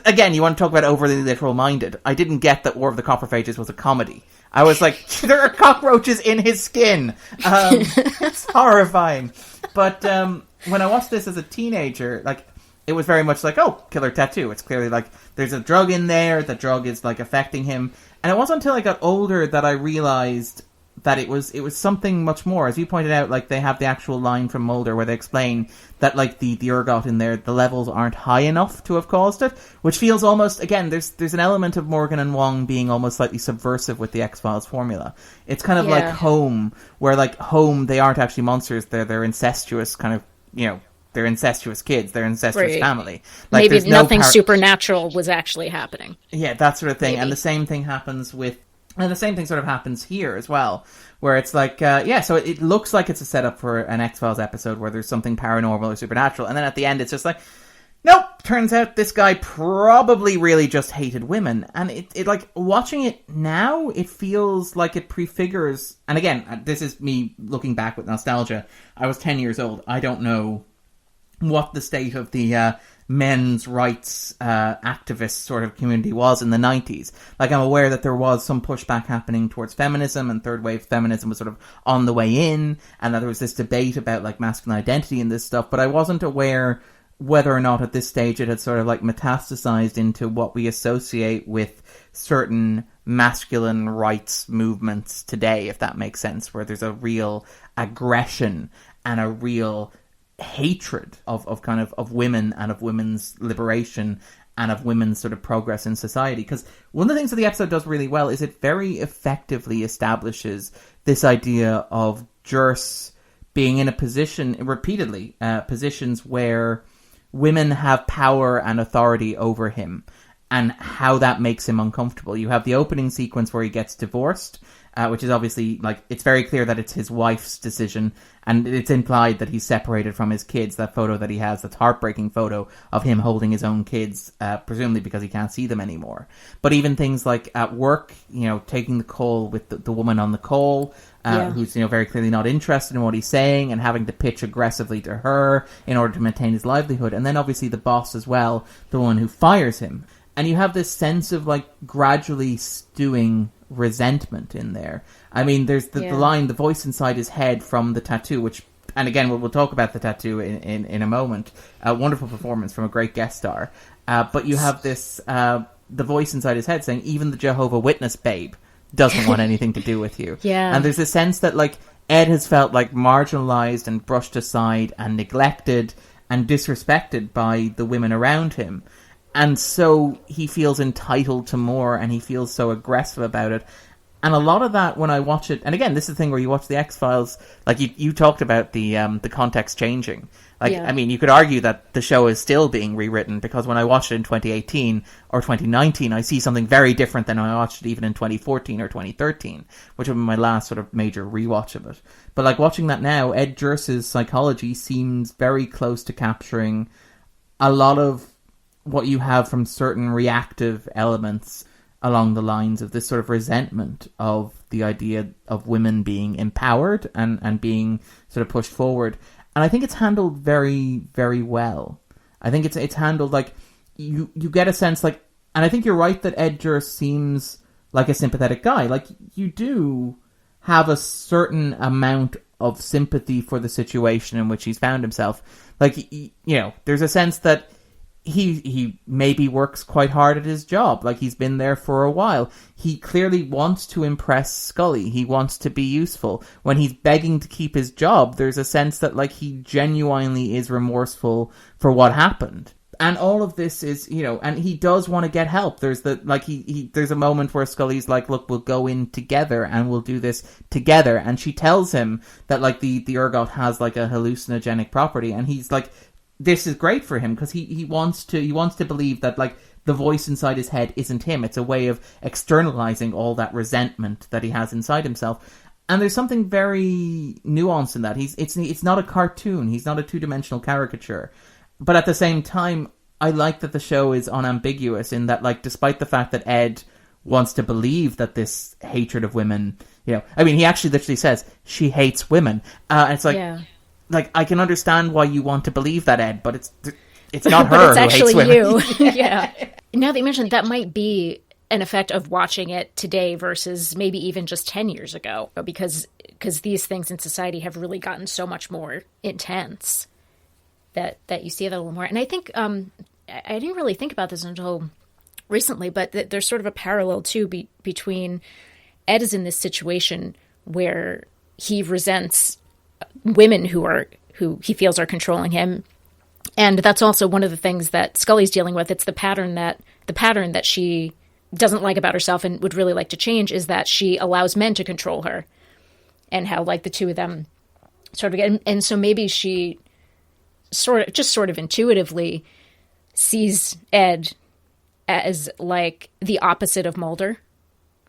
Again, you want to talk about overly literal-minded. I didn't get that War of the Copperphages was a comedy. I was like, there are cockroaches in his skin. It's horrifying. But when I watched this as a teenager, like, it was very much like, oh, killer tattoo. It's clearly like, there's a drug in there, the drug is like affecting him. And it wasn't until I got older that I realized that it was something much more. As you pointed out, like, they have the actual line from Mulder where they explain that, like, the ergot in there, the levels aren't high enough to have caused it, which feels almost, again, there's an element of Morgan and Wong being almost slightly subversive with the X-Files formula. It's kind of like Home, where, like, Home, they aren't actually monsters, they're incestuous kind of, they're incestuous kids, they're incestuous family. Like, maybe nothing supernatural was actually happening. Yeah, that sort of thing. Maybe. And the same thing happens with... And the same thing sort of happens here as well, where it's like, so it looks like it's a setup for an X-Files episode where there's something paranormal or supernatural, and then at the end it's just like, nope, turns out this guy probably really just hated women. And it like, watching it now, it feels like it prefigures, and again, this is me looking back with nostalgia, I was 10 years old, I don't know what the state of the men's rights activist sort of community was in the 90s. Like, I'm aware that there was some pushback happening towards feminism, and third wave feminism was sort of on the way in, and that there was this debate about like masculine identity and this stuff, but I wasn't aware whether or not at this stage it had sort of like metastasized into what we associate with certain masculine rights movements today, if that makes sense, where there's a real aggression and a real hatred of women and of women's liberation and of women's sort of progress in society. Because one of the things that the episode does really well is it very effectively establishes this idea of Jurs being in a position, repeatedly, positions where women have power and authority over him, and how that makes him uncomfortable. You have the opening sequence where he gets divorced, which is obviously, like, it's very clear that it's his wife's decision, and it's implied that he's separated from his kids. That photo that he has, that heartbreaking photo of him holding his own kids, presumably because he can't see them anymore. But even things like at work, you know, taking the call with the woman on the call, who's, you know, very clearly not interested in what he's saying, and having to pitch aggressively to her in order to maintain his livelihood. And then obviously the boss as well, the one who fires him. And you have this sense of, like, gradually stewing resentment in there. I mean, there's the line, the voice inside his head from the tattoo, which, and again, we'll talk about the tattoo in a moment. A wonderful performance from a great guest star. But you have this, the voice inside his head saying, even the Jehovah Witness babe doesn't want anything to do with you. Yeah. And there's a sense that, like, Ed has felt, like, marginalized and brushed aside and neglected and disrespected by the women around him. And so he feels entitled to more, and he feels so aggressive about it. And a lot of that, when I watch it, and again, this is the thing where you watch the X-Files, like you talked about the context changing. Like, I mean, you could argue that the show is still being rewritten, because when I watched it in 2018 or 2019, I see something very different than I watched it even in 2014 or 2013, which would be my last sort of major rewatch of it. But like watching that now, Ed Jurs's psychology seems very close to capturing a lot of what you have from certain reactive elements along the lines of this sort of resentment of the idea of women being empowered and being sort of pushed forward. And I think it's handled very, very well. I think it's handled, like, you get a sense, like, and I think you're right that Ed Jurs seems like a sympathetic guy. Like, you do have a certain amount of sympathy for the situation in which he's found himself. Like, you know, there's a sense that he maybe works quite hard at his job. Like, he's been there for a while. He clearly wants to impress Scully. He wants to be useful. When he's begging to keep his job, there's a sense that, like, he genuinely is remorseful for what happened. And all of this is, you know, and he does want to get help. There's there's a moment where Scully's like, look, we'll go in together and we'll do this together. And she tells him that, like, the ergot has, like, a hallucinogenic property. And he's like, this is great for him, because he wants to believe that, like, the voice inside his head isn't him. It's a way of externalizing all that resentment that he has inside himself. And there's something very nuanced in that. It's not a cartoon. He's not a two-dimensional caricature. But at the same time, I like that the show is unambiguous in that, like, despite the fact that Ed wants to believe that this hatred of women, you know, I mean, he actually literally says she hates women. And it's like, like, I can understand why you want to believe that, Ed, but it's not her it's who hates women. You. Yeah. Now that you mentioned, that might be an effect of watching it today versus maybe even just 10 years ago, because these things in society have really gotten so much more intense that you see that a little more. And I think I didn't really think about this until recently, but there's sort of a parallel too between Ed is in this situation where he resents women who he feels are controlling him, and that's also one of the things that Scully's dealing with. It's the pattern that she doesn't like about herself and would really like to change, is that she allows men to control her, and how, like, the two of them sort of get, and so maybe she sort of intuitively sees Ed as, like, the opposite of Mulder,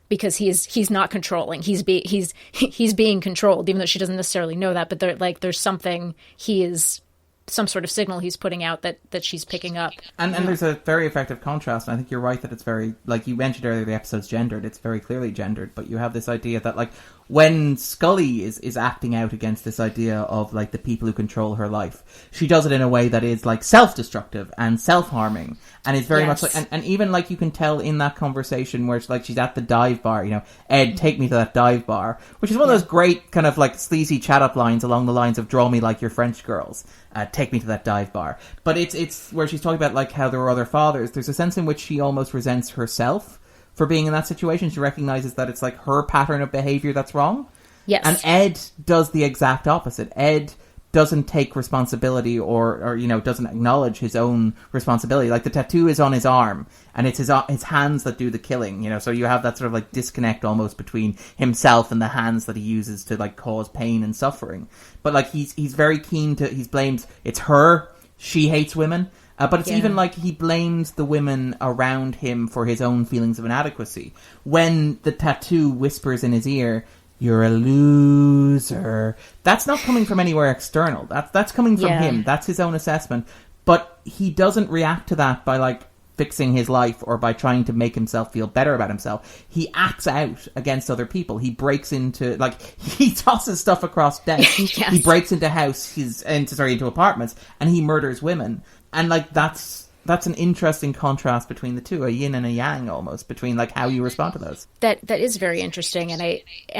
because he's not controlling. He's being controlled, even though she doesn't necessarily know that. But there's something he is some sort of signal he's putting out that she's picking up. And there's a very effective contrast. And I think you're right that it's very, like you mentioned earlier, the episode's gendered. It's very clearly gendered. But you have this idea that, like, when Scully is acting out against this idea of, like, the people who control her life, she does it in a way that is, like, self-destructive and self-harming. And it's very much like, and even, like, you can tell in that conversation where, like, she's at the dive bar, you know, Ed, take me to that dive bar, which is one of those great kind of, like, sleazy chat-up lines along the lines of draw me like your French girls. Take me to that dive bar. But it's where she's talking about, like, how there were other fathers. There's a sense in which she almost resents herself for being in that situation. She recognizes that it's, like, her pattern of behavior that's wrong. Yes. And Ed does the exact opposite. Ed doesn't take responsibility or you know, doesn't acknowledge his own responsibility. Like, the tattoo is on his arm, and it's his hands that do the killing, you know, so you have that sort of, like, disconnect almost between himself and the hands that he uses to, like, cause pain and suffering. But, like, he's very keen to, he blames, it's her, she hates women, but it's even like he blames the women around him for his own feelings of inadequacy. When the tattoo whispers in his ear, you're a loser, that's not coming from anywhere external. That's coming from him. That's his own assessment. But he doesn't react to that by, like, fixing his life or by trying to make himself feel better about himself. He acts out against other people. He breaks into, like, he tosses stuff across desks. Yes. He breaks into into apartments, and he murders women. And, like, that's an interesting contrast between the two, a yin and a yang almost, between, like, how you respond to those. That is very interesting, and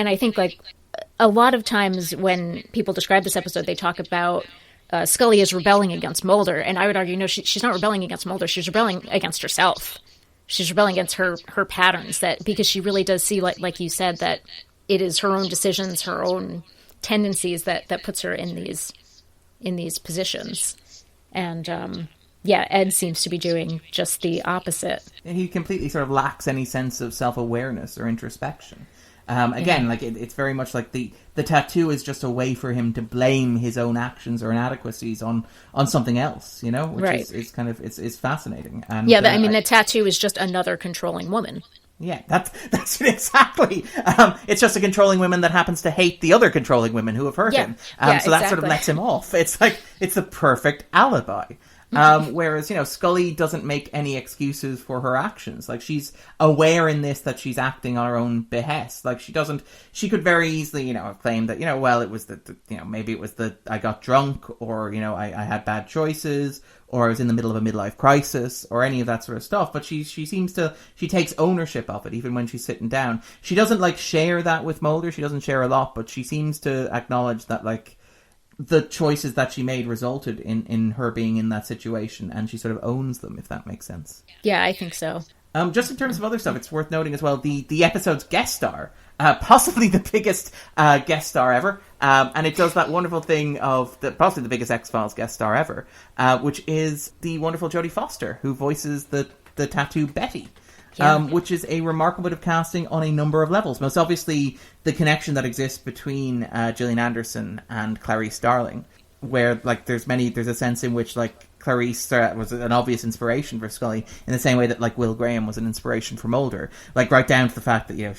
I think, like, a lot of times when people describe this episode, they talk about Scully is rebelling against Mulder, and I would argue, no, she's not rebelling against Mulder. She's rebelling against herself. She's rebelling against her patterns, that because she really does see, like you said, that it is her own decisions, her own tendencies that puts her in these positions. And Ed seems to be doing just the opposite. He completely sort of lacks any sense of self-awareness or introspection. Like, it's very much like the tattoo is just a way for him to blame his own actions or inadequacies on something else, you know, which is kind of, it's fascinating. And, the tattoo is just another controlling woman. Yeah, that's it exactly. It's just a controlling woman that happens to hate the other controlling women who have hurt him. So that sort of lets him off. It's like, it's the perfect alibi. Whereas, you know, Scully doesn't make any excuses for her actions. Like, she's aware in this that she's acting on her own behest. Like, she could very easily, you know, have claimed that, you know, well, it was maybe it was that I got drunk, or, you know, I had bad choices, or I was in the middle of a midlife crisis, or any of that sort of stuff. But she takes ownership of it, even when she's sitting down. She doesn't, like, share that with Mulder. She doesn't share a lot, but she seems to acknowledge that, like, the choices that she made resulted in her being in that situation, and she sort of owns them, if that makes sense. Yeah, I think so. Just in terms of other stuff, it's worth noting as well, the episode's guest star, possibly the biggest guest star ever, and it does that wonderful thing of possibly the biggest X-Files guest star ever, which is the wonderful Jodie Foster, who voices the tattoo Betty. Which is a remarkable bit of casting on a number of levels. Most obviously, the connection that exists between Gillian Anderson and Clarice Starling, where, like, there's a sense in which, like, Clarice was an obvious inspiration for Scully, in the same way that, like, Will Graham was an inspiration for Mulder. Like, right down to the fact that, you know,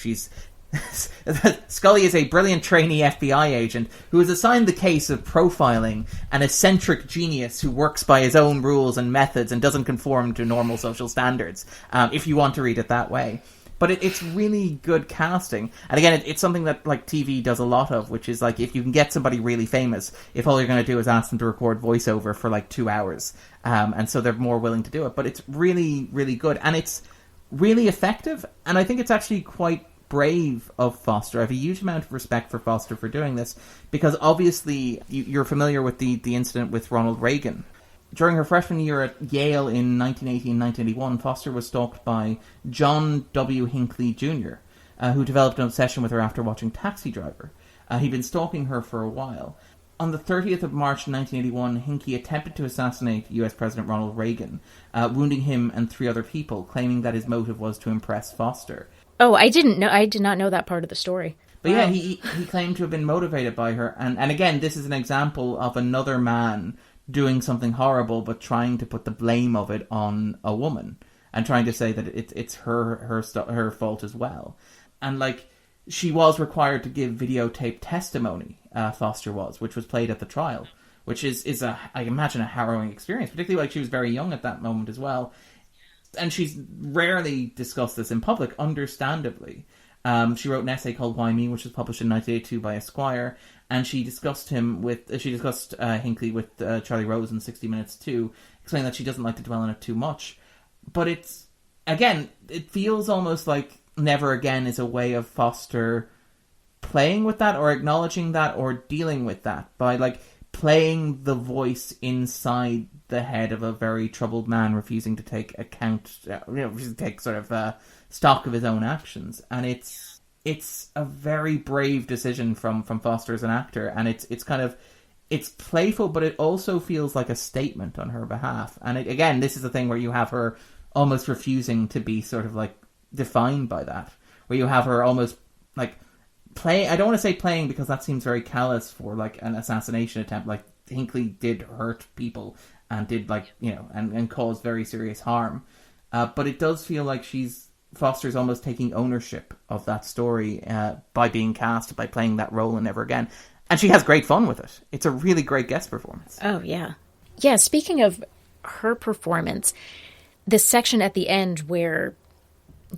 Scully is a brilliant trainee FBI agent who is assigned the case of profiling an eccentric genius who works by his own rules and methods and doesn't conform to normal social standards, if you want to read it that way. But it's really good casting. And again, it's something that, like, TV does a lot of, which is, like, if you can get somebody really famous, if all you're going to do is ask them to record voiceover for, like, 2 hours. And so they're more willing to do it. But it's really, really good. And it's really effective. And I think it's actually quite brave of Foster. I have a huge amount of respect for Foster for doing this, because obviously you're familiar with the incident with Ronald Reagan. During her freshman year at Yale in 1980 and 1981, Foster was stalked by John W. Hinckley Jr., who developed an obsession with her after watching Taxi Driver. He'd been stalking her for a while. On the 30th of March 1981, Hinckley attempted to assassinate US President Ronald Reagan, wounding him and 3 other people, claiming that his motive was to impress Foster. Oh, I did not know that part of the story. But yeah, he claimed to have been motivated by her. And again, this is an example of another man doing something horrible, but trying to put the blame of it on a woman. And trying to say that it's her fault as well. And, like, she was required to give videotape testimony, Foster was, which was played at the trial, which is I imagine, a harrowing experience, particularly like she was very young at that moment as well. And she's rarely discussed this in public, understandably. She wrote an essay called Why Me, which was published in 1982 by Esquire, and she discussed Hinckley with Charlie Rose in 60 Minutes too, explaining that she doesn't like to dwell on it too much. But it feels almost like Never Again is a way of Foster playing with that, or acknowledging that, or dealing with that by like playing the voice inside the head of a very troubled man, refusing to take refusing to take sort of stock of his own actions. And it's a very brave decision from Foster as an actor, and it's playful, but it also feels like a statement on her behalf. And again, this is the thing where you have her almost refusing to be sort of like defined by that, where you have her almost like I don't want to say playing, because that seems very callous for like an assassination attempt. Like Hinckley did hurt people and did and caused very serious harm. But it does feel like Foster's almost taking ownership of that story by being cast, by playing that role in Never Again. And she has great fun with it. It's a really great guest performance. Oh, yeah. Yeah, speaking of her performance, this section at the end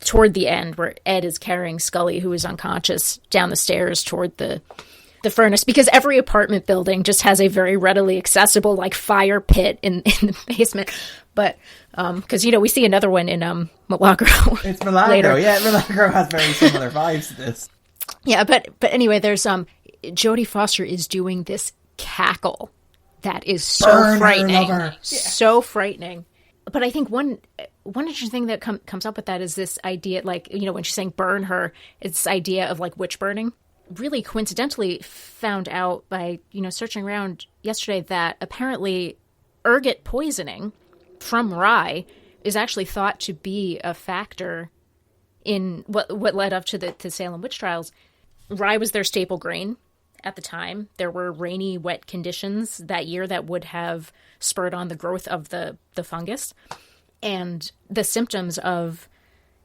toward the end, where Ed is carrying Scully, who is unconscious, down the stairs toward the furnace, because every apartment building just has a very readily accessible like fire pit in the basement. But because we see another one in Milagro. It's Milagro, later. Yeah. Milagro has very similar vibes to this. Yeah, but anyway, there's Jodie Foster is doing this cackle that is so frightening, so frightening. But I think one interesting thing that comes up with that is this idea, like, when she's saying burn her, it's this idea of like witch burning. Really coincidentally found out by, searching around yesterday that apparently ergot poisoning from rye is actually thought to be a factor in what led up to the Salem witch trials. Rye was their staple grain at the time. There were rainy, wet conditions that year that would have spurred on the growth of the fungus. And the symptoms of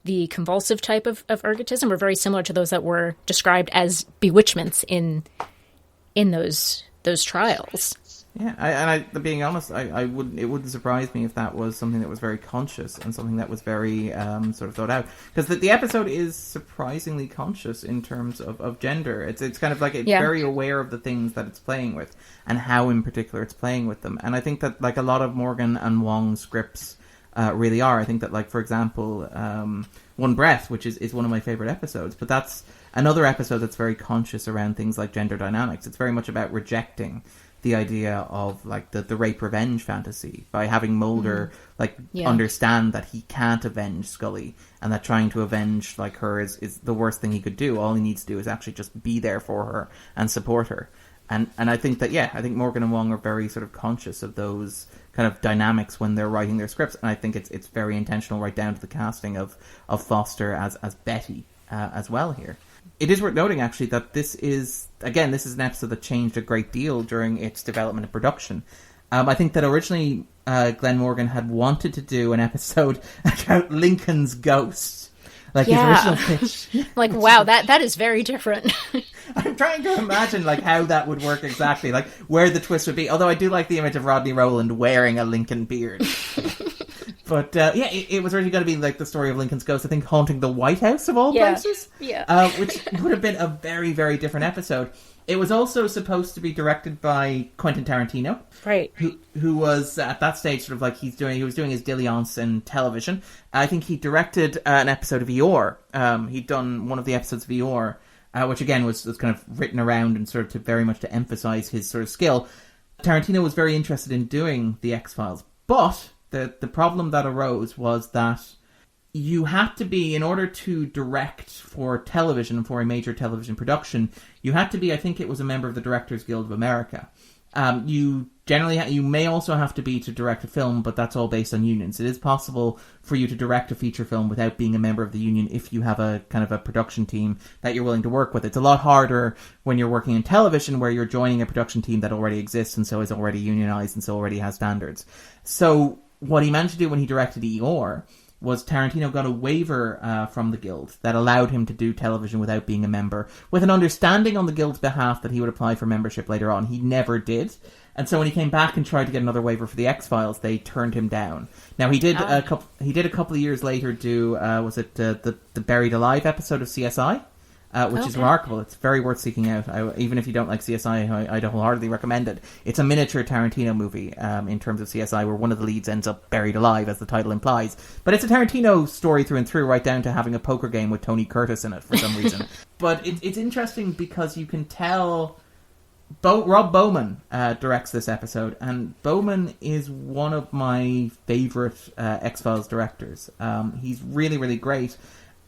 the convulsive type of ergotism were very similar to those that were described as bewitchments in those trials. Yeah, being honest, it wouldn't surprise me if that was something that was very conscious and something that was very sort of thought out. Because the episode is surprisingly conscious in terms of gender. It's kind of like it's very aware of the things that it's playing with and how in particular it's playing with them. And I think that like a lot of Morgan and Wong scripts really are. I think that, like, for example, One Breath, which is one of my favourite episodes, but that's another episode that's very conscious around things like gender dynamics. It's very much about rejecting the idea of, like, the rape revenge fantasy by having Mulder, understand that he can't avenge Scully and that trying to avenge, like, her is the worst thing he could do. All he needs to do is actually just be there for her and support her. And I think that, I think Morgan and Wong are very sort of conscious of those kind of dynamics when they're writing their scripts. And I think it's very intentional right down to the casting of Foster as Betty as well here. It is worth noting, actually, that this is an episode that changed a great deal during its development and production. I think that originally Glenn Morgan had wanted to do an episode about Lincoln's ghost. Like his original pitch. Like, wow, that is very different. I'm trying to imagine, like, how that would work exactly, like, where the twist would be. Although I do like the image of Rodney Rowland wearing a Lincoln beard. But, it was really going to be, like, the story of Lincoln's ghost, I think, haunting the White House of all places. Yeah. Which would have been a very, very different episode. It was also supposed to be directed by Quentin Tarantino. Right. Who was, at that stage, sort of like, he was doing his diligence in television. I think he directed an episode of Eeyore. He'd done one of the episodes of Eeyore, which again was kind of written around and sort of very much to emphasize his sort of skill. Tarantino was very interested in doing the X-Files, but the problem that arose was that you had to be, in order to direct for television, for a major television production, you had to be, I think it was a member of the Directors Guild of America. You may also have to be to direct a film, but that's all based on unions. It is possible for you to direct a feature film without being a member of the union if you have a kind of a production team that you're willing to work with. It's a lot harder when you're working in television, where you're joining a production team that already exists and so is already unionized and so already has standards. So what he managed to do when he directed Eeyore was Tarantino got a waiver from the Guild that allowed him to do television without being a member, with an understanding on the Guild's behalf that he would apply for membership later on. He never did. And so when he came back and tried to get another waiver for the X-Files, they turned him down. Now he did a couple of years later do the Buried Alive episode of CSI, which is remarkable. It's very worth seeking out. Even if you don't like CSI, I wholeheartedly recommend it. It's a miniature Tarantino movie in terms of CSI, where one of the leads ends up buried alive, as the title implies. But it's a Tarantino story through and through, right down to having a poker game with Tony Curtis in it for some reason. But it's interesting because you can tell... Rob Bowman directs this episode, and Bowman is one of my favourite X-Files directors. He's really, really great.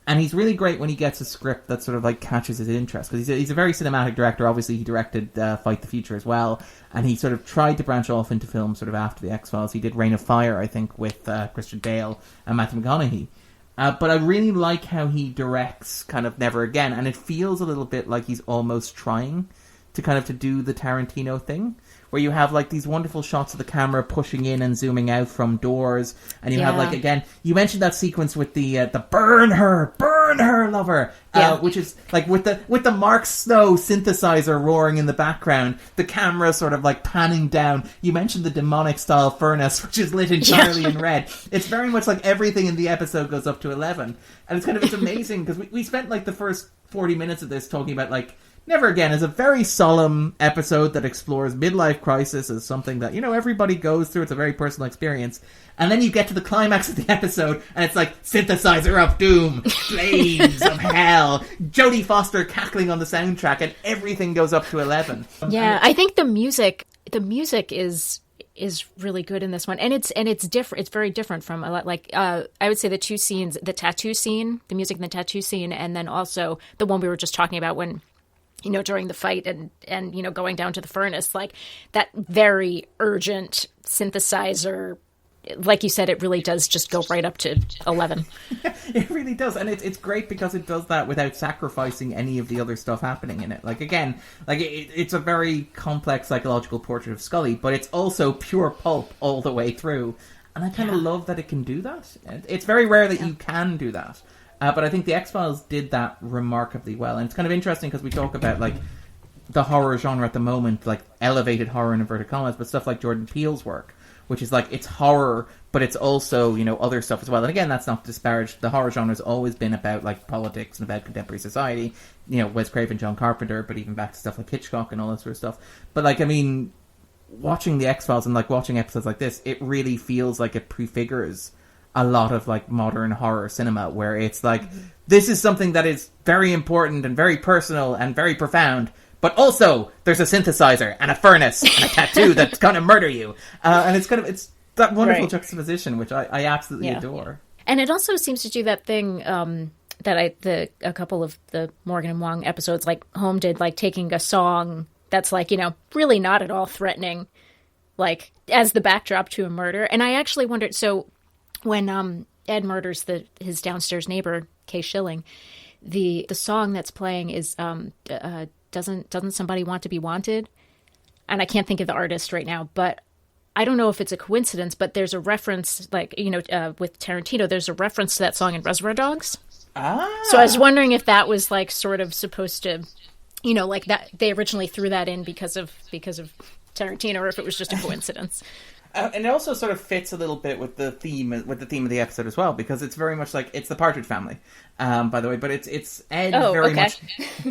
And he's really great when he gets a script that sort of like catches his interest, because he's a very cinematic director. Obviously, he directed Fight the Future as well, and he sort of tried to branch off into film sort of after the X-Files. He did Reign of Fire, I think, with Christian Bale and Matthew McConaughey. But I really like how he directs kind of Never Again, and it feels a little bit like he's almost trying to do the Tarantino thing, where you have like these wonderful shots of the camera pushing in and zooming out from doors, and you have like, again, you mentioned that sequence with the burn her lover, which is like with the Mark Snow synthesizer roaring in the background, the camera sort of like panning down. You mentioned the demonic style furnace, which is lit entirely in red. It's very much like everything in the episode goes up to 11, and it's amazing because we spent like the first 40 minutes of this talking about like Never Again is a very solemn episode that explores midlife crisis as something that, everybody goes through. It's a very personal experience. And then you get to the climax of the episode, and it's like, synthesizer of doom, flames of hell, Jodie Foster cackling on the soundtrack, and everything goes up to 11. Yeah, I think the music is really good in this one, and it's different. It's very different from a lot. Like I would say the two scenes, the tattoo scene, the music in the tattoo scene, and then also the one we were just talking about when, during the fight and going down to the furnace, like that very urgent synthesizer. Like you said, it really does just go right up to 11. It really does, and it's great because it does that without sacrificing any of the other stuff happening in it. Like, again, like it's a very complex psychological portrait of Scully, but it's also pure pulp all the way through. And I kind of love that it can do that. It's very rare that you can do that. But I think the X-Files did that remarkably well. And it's kind of interesting because we talk about, like, the horror genre at the moment, like, elevated horror in inverted commas, but stuff like Jordan Peele's work, which is, like, it's horror, but it's also, other stuff as well. And again, that's not disparaged. The horror genre has always been about, like, politics and about contemporary society. Wes Craven, John Carpenter, but even back to stuff like Hitchcock and all that sort of stuff. But, like, I mean, watching the X-Files and, like, watching episodes like this, it really feels like it prefigures a lot of like modern horror cinema, where it's like, this is something that is very important and very personal and very profound, but also there's a synthesizer and a furnace and a tattoo that's going to murder you. And it's that wonderful juxtaposition, which I absolutely adore. And it also seems to do that thing that a couple of the Morgan and Wong episodes, like Home did, like taking a song that's like, really not at all threatening, like as the backdrop to a murder. And I actually wondered, so when Ed murders his downstairs neighbor, Kay Schilling, the song that's playing is Doesn't Somebody Want to Be Wanted? And I can't think of the artist right now, but I don't know if it's a coincidence, but there's a reference, like, with Tarantino, there's a reference to that song in Reservoir Dogs. So I was wondering if that was like sort of supposed to, like that they originally threw that in because of Tarantino, or if it was just a coincidence. And it also sort of fits a little bit with the theme of the episode as well, because it's very much like, it's the Partridge Family, by the way, but it's Ed much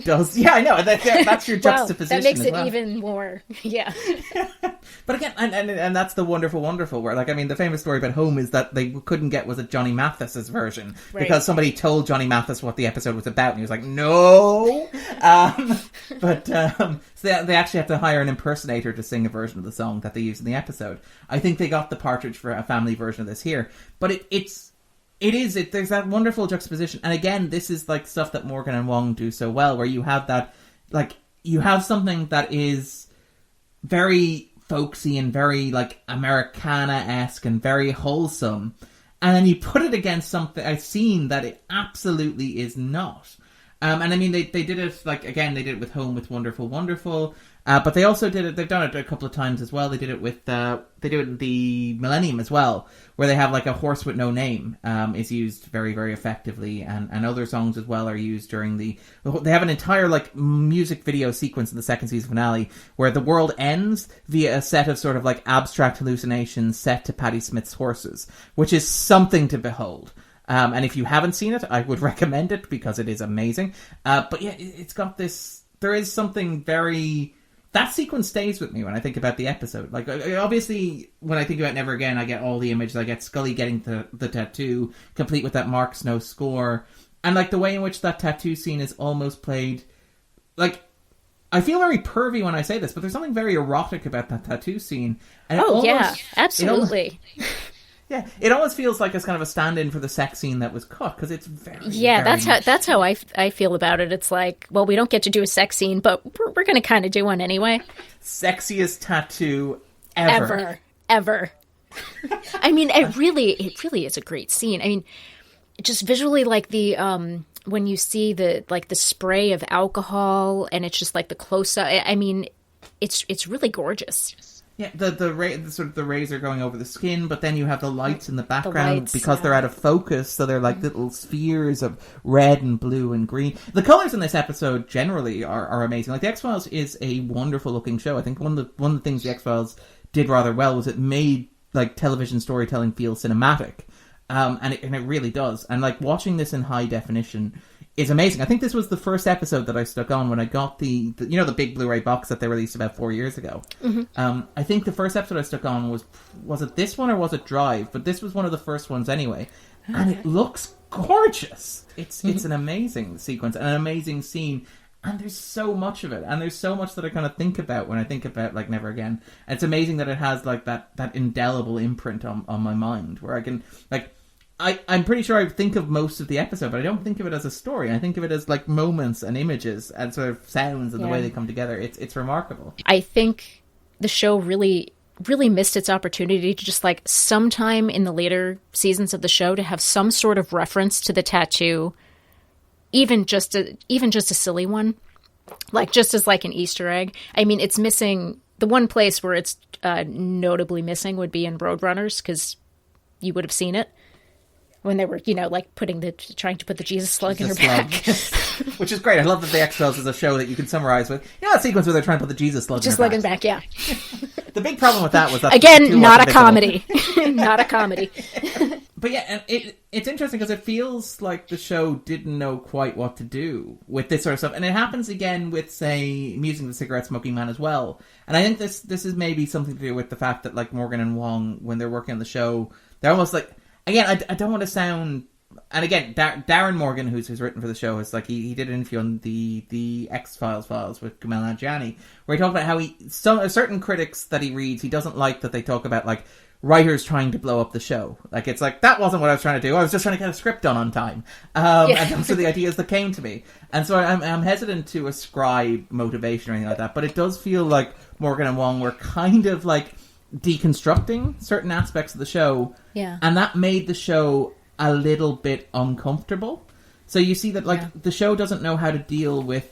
does. Yeah, I know, that's your juxtaposition. That makes it well. even more, yeah. But again, and that's the wonderful, where, like, I mean, the famous story about Home is that they couldn't get was it Johnny Mathis's version, because somebody told Johnny Mathis what the episode was about, and he was like, no! So they actually had to hire an impersonator to sing a version of the song that they used in the episode. I think they got the Partridge for a Family version of this here, but there's that wonderful juxtaposition. And again, this is like stuff that Morgan and Wong do so well, where you have that, like, you have something that is very folksy and very like Americana-esque and very wholesome, and then you put it against a scene that it absolutely is not. And I mean, they did it, like, again, they did it with Home with Wonderful Wonderful, but they also did it, they've done it a couple of times as well. They did it with, they do it in the Millennium as well, where they have, like, A Horse with No Name is used very, very effectively, and other songs as well are used during they have an entire, like, music video sequence in the second season finale, where the world ends via a set of sort of, like, abstract hallucinations set to Patti Smith's horses, which is something to behold. And if you haven't seen it, I would recommend it because it is amazing. But yeah, it's got this... There is something very... That sequence stays with me when I think about the episode. Like, obviously, when I think about Never Again, I get all the images. I get Scully getting the tattoo, complete with that Mark Snow score. And, like, the way in which that tattoo scene is almost played... Like, I feel very pervy when I say this, but there's something very erotic about that tattoo scene. And yeah, absolutely. Yeah, it almost feels like it's kind of a stand-in for the sex scene that was cut, because it's very... Yeah, very that's how I feel about it. It's like, well, we don't get to do a sex scene, but we're going to kind of do one anyway. Sexiest tattoo ever. I mean, it really is a great scene. I mean, just visually, like the when you see the spray of alcohol, and it's just like the close-up. I mean, it's really gorgeous. Yeah, the razor going over the skin, but then you have the lights in the background because they're out of focus, so they're like little spheres of red and blue and green. The colours in this episode generally are amazing. Like, the X-Files is a wonderful looking show. I think one of the things the X-Files did rather well was it made, like, television storytelling feel cinematic, and it really does. And, like, watching this in high definition is amazing. I think this was the first episode that I stuck on when I got the big Blu-ray box that they released about 4 years ago. Mm-hmm. I think the first episode I stuck on was it this one or was it Drive? But this was one of the first ones anyway. Okay. And it looks gorgeous. It's an amazing sequence and an amazing scene. And there's so much of it. And there's so much that I kind of think about when I think about, like, Never Again. And it's amazing that it has, like, that indelible imprint on my mind where I can, like... I'm pretty sure I think of most of the episode, but I don't think of it as a story. I think of it as, like, moments and images and sort of sounds and the way they come together. It's remarkable. I think the show really missed its opportunity to just, like, sometime in the later seasons of the show to have some sort of reference to the tattoo, even just a silly one, like, just as, like, an Easter egg. I mean, it's missing. The one place where it's notably missing would be in Roadrunners, because you would have seen it. When they were, like, trying to put the Jesus slug in her back. Which is great. I love that the X-Files is a show that you can summarize with, that sequence where they're trying to put the Jesus slug in her back. In back, yeah. The big problem with that was that... Again, not a comedy. Not a comedy. But yeah, and it's interesting because it feels like the show didn't know quite what to do with this sort of stuff. And it happens again with, say, Amusing the Cigarette Smoking Man as well. And I think this is maybe something to do with the fact that, like, Morgan and Wong, when they're working on the show, they're almost like... Again, I don't want to sound... And again, Darren Morgan, who's written for the show, is like he did an interview on the X-Files files with Kumail Nanjiani, where he talked about how certain critics that he reads, he doesn't like that they talk about, like, writers trying to blow up the show. Like, it's like, that wasn't what I was trying to do. I was just trying to get a script done on time. And those are the ideas that came to me. And so I'm hesitant to ascribe motivation or anything like that, but it does feel like Morgan and Wong were kind of, like, deconstructing certain aspects of the show, and that made the show a little bit uncomfortable. So you see that, like, the show doesn't know how to deal with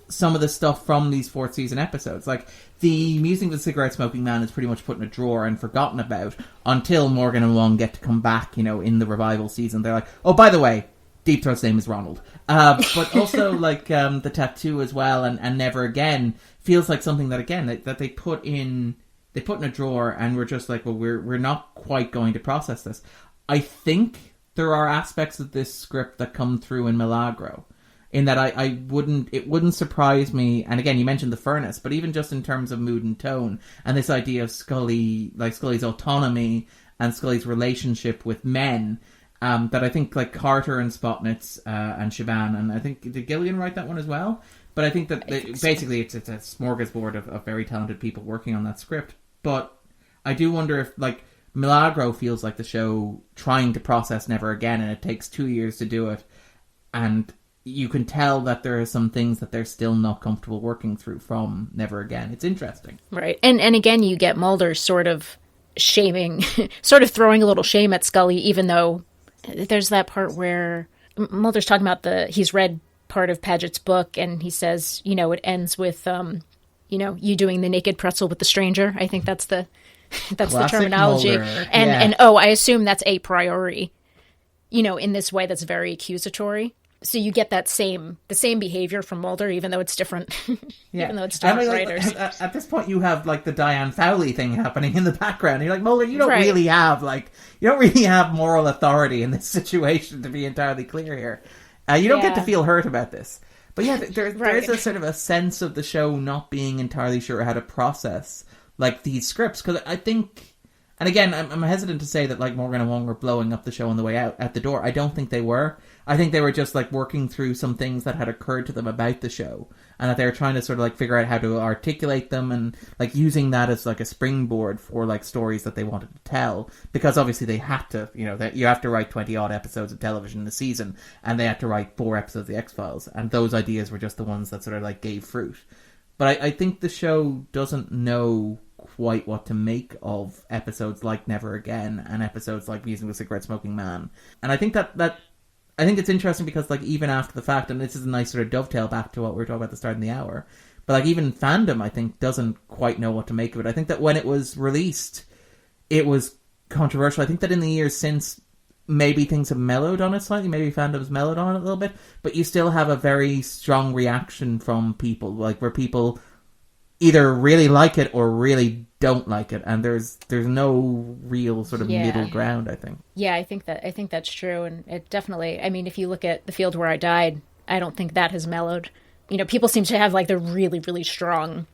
some of the stuff from these fourth season episodes. Like, the Amusing the Cigarette Smoking Man is pretty much put in a drawer and forgotten about until Morgan and Wong get to come back, in the revival season. They're like, oh, by the way, Deep Throat's name is Ronald. But also, like, the tattoo as well, and Never Again feels like something that, again, that they put in a drawer, and we're just like, well, we're not quite going to process this. I think there are aspects of this script that come through in Milagro, in that it wouldn't surprise me. And again, you mentioned the furnace, but even just in terms of mood and tone, and this idea of Scully's autonomy and Scully's relationship with men, that I think, like, Carter and Spotnitz and Shaban, and I think, did Gillian write that one as well? But I think that basically it's a smorgasbord of very talented people working on that script. But I do wonder if, like, Milagro feels like the show trying to process Never Again, and it takes 2 years to do it. And you can tell that there are some things that they're still not comfortable working through from Never Again. It's interesting. Right. And again, you get Mulder sort of shaming, sort of throwing a little shame at Scully, even though there's that part where Mulder's talking about he's read part of Paget's book, and he says, it ends with, you doing the naked pretzel with the stranger. I think that's the terminology. And I assume that's a priori, in this way that's very accusatory. So you get the same behavior from Mulder, even though it's different. Even though it's different writers. At this point, you have like the Diane Fowley thing happening in the background. You're like, Mulder, you don't really have moral authority in this situation, to be entirely clear here. You don't get to feel hurt about this. But yeah, there is a sort of a sense of the show not being entirely sure how to process like these scripts, because I think. And again, I'm hesitant to say that like Morgan and Wong were blowing up the show on the way out at the door. I don't think they were. I think they were just like working through some things that had occurred to them about the show, and that they were trying to sort of like figure out how to articulate them, and like using that as like a springboard for like stories that they wanted to tell. Because obviously they had to, that you have to write 20 odd episodes of television in a season, and they had to write 4 episodes of the X-Files, and those ideas were just the ones that sort of like gave fruit. But I think the show doesn't know quite what to make of episodes like Never Again and episodes like Musing the Cigarette Smoking Man. And I think that I think it's interesting because like even after the fact, and this is a nice sort of dovetail back to what we were talking about at the start of the hour, but like even fandom I think doesn't quite know what to make of it. I think that when it was released it was controversial. I think that in the years since maybe things have mellowed on it slightly, maybe fandom's mellowed on it a little bit, but you still have a very strong reaction from people, like where people either really like it or really don't like it, and there's no real sort of middle ground, I think. Yeah, I think that's true, and it definitely, I mean, if you look at The Field Where I Died, I don't think that has mellowed. People seem to have like the really, really strong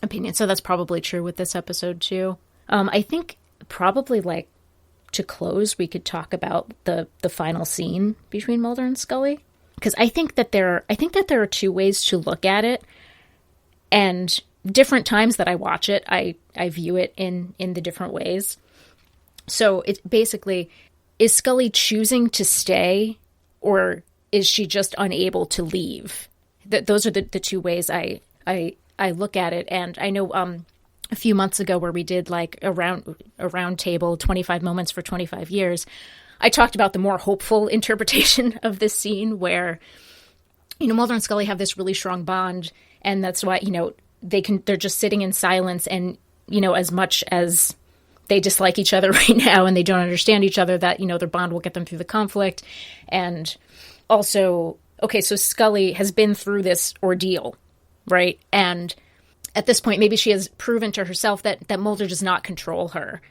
opinion, so that's probably true with this episode too. I think probably like to close, we could talk about the final scene between Mulder and Scully, because I think that there are 2 ways to look at it, and different times that I watch it, I view it in the different ways. So it's basically, is Scully choosing to stay, or is she just unable to leave? Those are the 2 ways I look at it. And I know a few months ago where we did like a round table, 25 moments for 25 years, I talked about the more hopeful interpretation of this scene where, Mulder and Scully have this really strong bond, and that's why, they're just sitting in silence, and as much as they dislike each other right now and they don't understand each other, that their bond will get them through the conflict. And also, okay, so Scully has been through this ordeal, right? And at this point, maybe she has proven to herself that Mulder does not control her,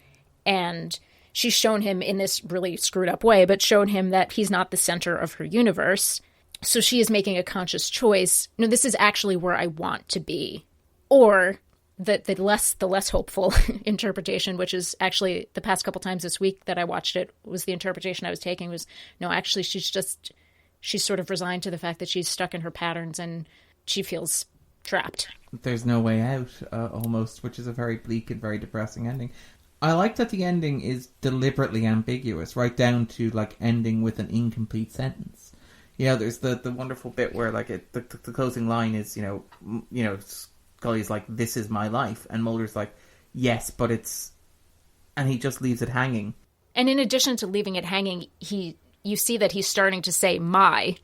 and she's shown him in this really screwed up way, but shown him that he's not the center of her universe. So she is making a conscious choice. This is actually where I want to be. Or the less hopeful interpretation, which is actually the past couple times this week that I watched it, was the interpretation I was taking was, no, actually she's sort of resigned to the fact that she's stuck in her patterns and she feels trapped. There's no way out, almost, which is a very bleak and very depressing ending. I like that the ending is deliberately ambiguous, right down to like ending with an incomplete sentence. There's the wonderful bit where like the closing line is, Scully's like, "This is my life," and Mulder's like, "Yes, but it's," and he just leaves it hanging. And in addition to leaving it hanging, you see that he's starting to say "my."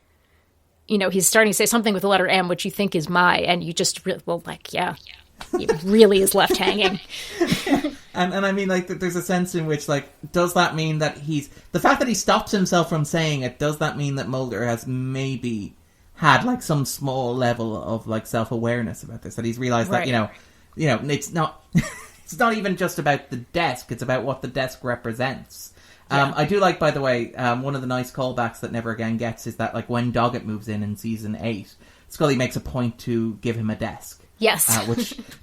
He's starting to say something with the letter M, which you think is "my," and you just it really is left hanging. And I mean, like, there's a sense in which, like, does that mean that the fact that he stops himself from saying it, does that mean that Mulder has maybe had like some small level of like self-awareness about this, that he's realized that it's not even just about the desk, it's about what the desk represents. I do like, by the way, one of the nice callbacks that Never Again gets is that like when Doggett moves in season 8, Scully makes a point to give him a desk. Yes.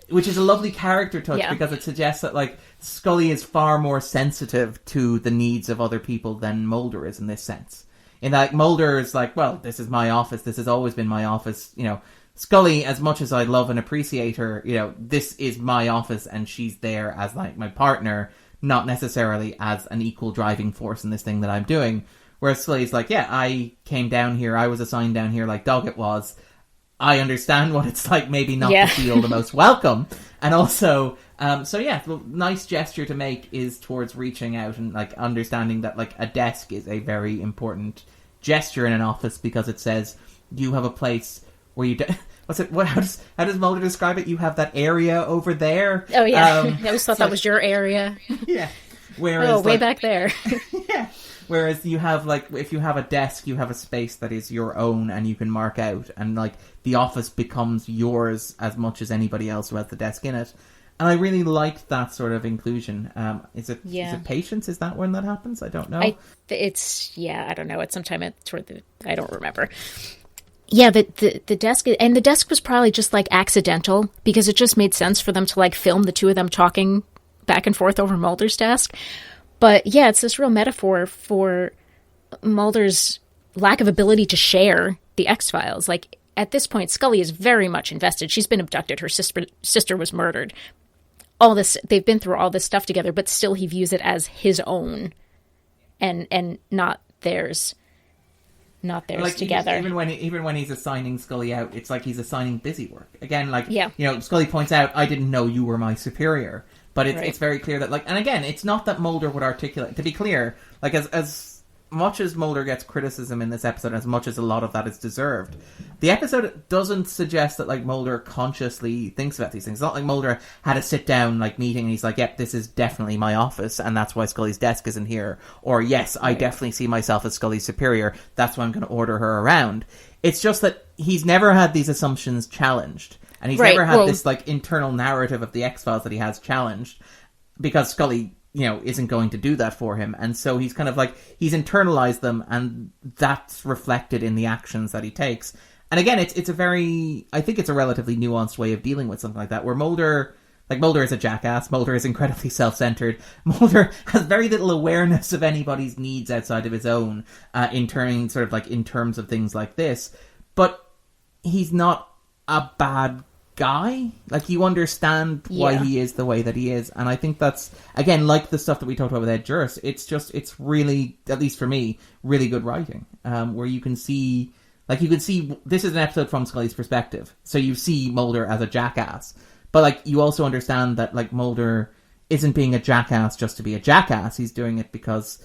Which is a lovely character touch, because it suggests that like Scully is far more sensitive to the needs of other people than Mulder is in this sense. In that Mulder is like, well, this is my office, this has always been my office, Scully, as much as I love and appreciate her, this is my office, and she's there as like my partner, not necessarily as an equal driving force in this thing that I'm doing. Whereas Scully's like, yeah, I came down here, I was assigned down here like Doggett was. I understand what it's like maybe not to feel the most welcome. And also, the nice gesture to make is towards reaching out and like understanding that like a desk is a very important gesture in an office, because it says you have a place where you... How does Mulder describe it? You have that area over there. Oh yeah, I always thought that was your area. Yeah. Whereas, way back there. Yeah. Whereas you have, like, if you have a desk, you have a space that is your own and you can mark out, and, like, the office becomes yours as much as anybody else who has the desk in it. And I really liked that sort of inclusion. Is it Patience? Is that when that happens? I don't know. I don't know. It's sometime I don't remember. Yeah, the desk, and the desk was probably just, like, accidental, because it just made sense for them to, like, film the two of them talking back and forth over Mulder's desk. But yeah, it's this real metaphor for Mulder's lack of ability to share the X-Files. Like, at this point, Scully is very much invested. She's been abducted. Her sister was murdered. All this, they've been through all this stuff together, but still he views it as his own and not theirs. Not theirs, like, together. Even when he's assigning Scully out, it's like he's assigning busy work. Again, like, Scully points out, I didn't know you were my superior. But it's very clear that, like, and again, it's not that Mulder would articulate, to be clear, like, as much as Mulder gets criticism in this episode, as much as a lot of that is deserved, the episode doesn't suggest that, like, Mulder consciously thinks about these things. It's not like Mulder had a sit-down, like, meeting and he's like, yep, this is definitely my office and that's why Scully's desk isn't here. Or, yes, I definitely see myself as Scully's superior, that's why I'm going to order her around. It's just that he's never had these assumptions challenged. And he's never had this, like, internal narrative of the X-Files that he has challenged, because Scully, isn't going to do that for him. And so he's kind of like, he's internalized them, and that's reflected in the actions that he takes. And again, it's a very, I think it's a relatively nuanced way of dealing with something like that, where Mulder is a jackass, Mulder is incredibly self-centered, Mulder has very little awareness of anybody's needs outside of his own, in terms of things like this. But he's not a bad guy. Like, you understand why he is the way that he is, and I think that's, again, like the stuff that we talked about with Ed Juris, it's really, at least for me, really good writing, where you can see this is an episode from Scully's perspective, so you see Mulder as a jackass, but, like, you also understand that, like, Mulder isn't being a jackass just to be a jackass. He's doing it because,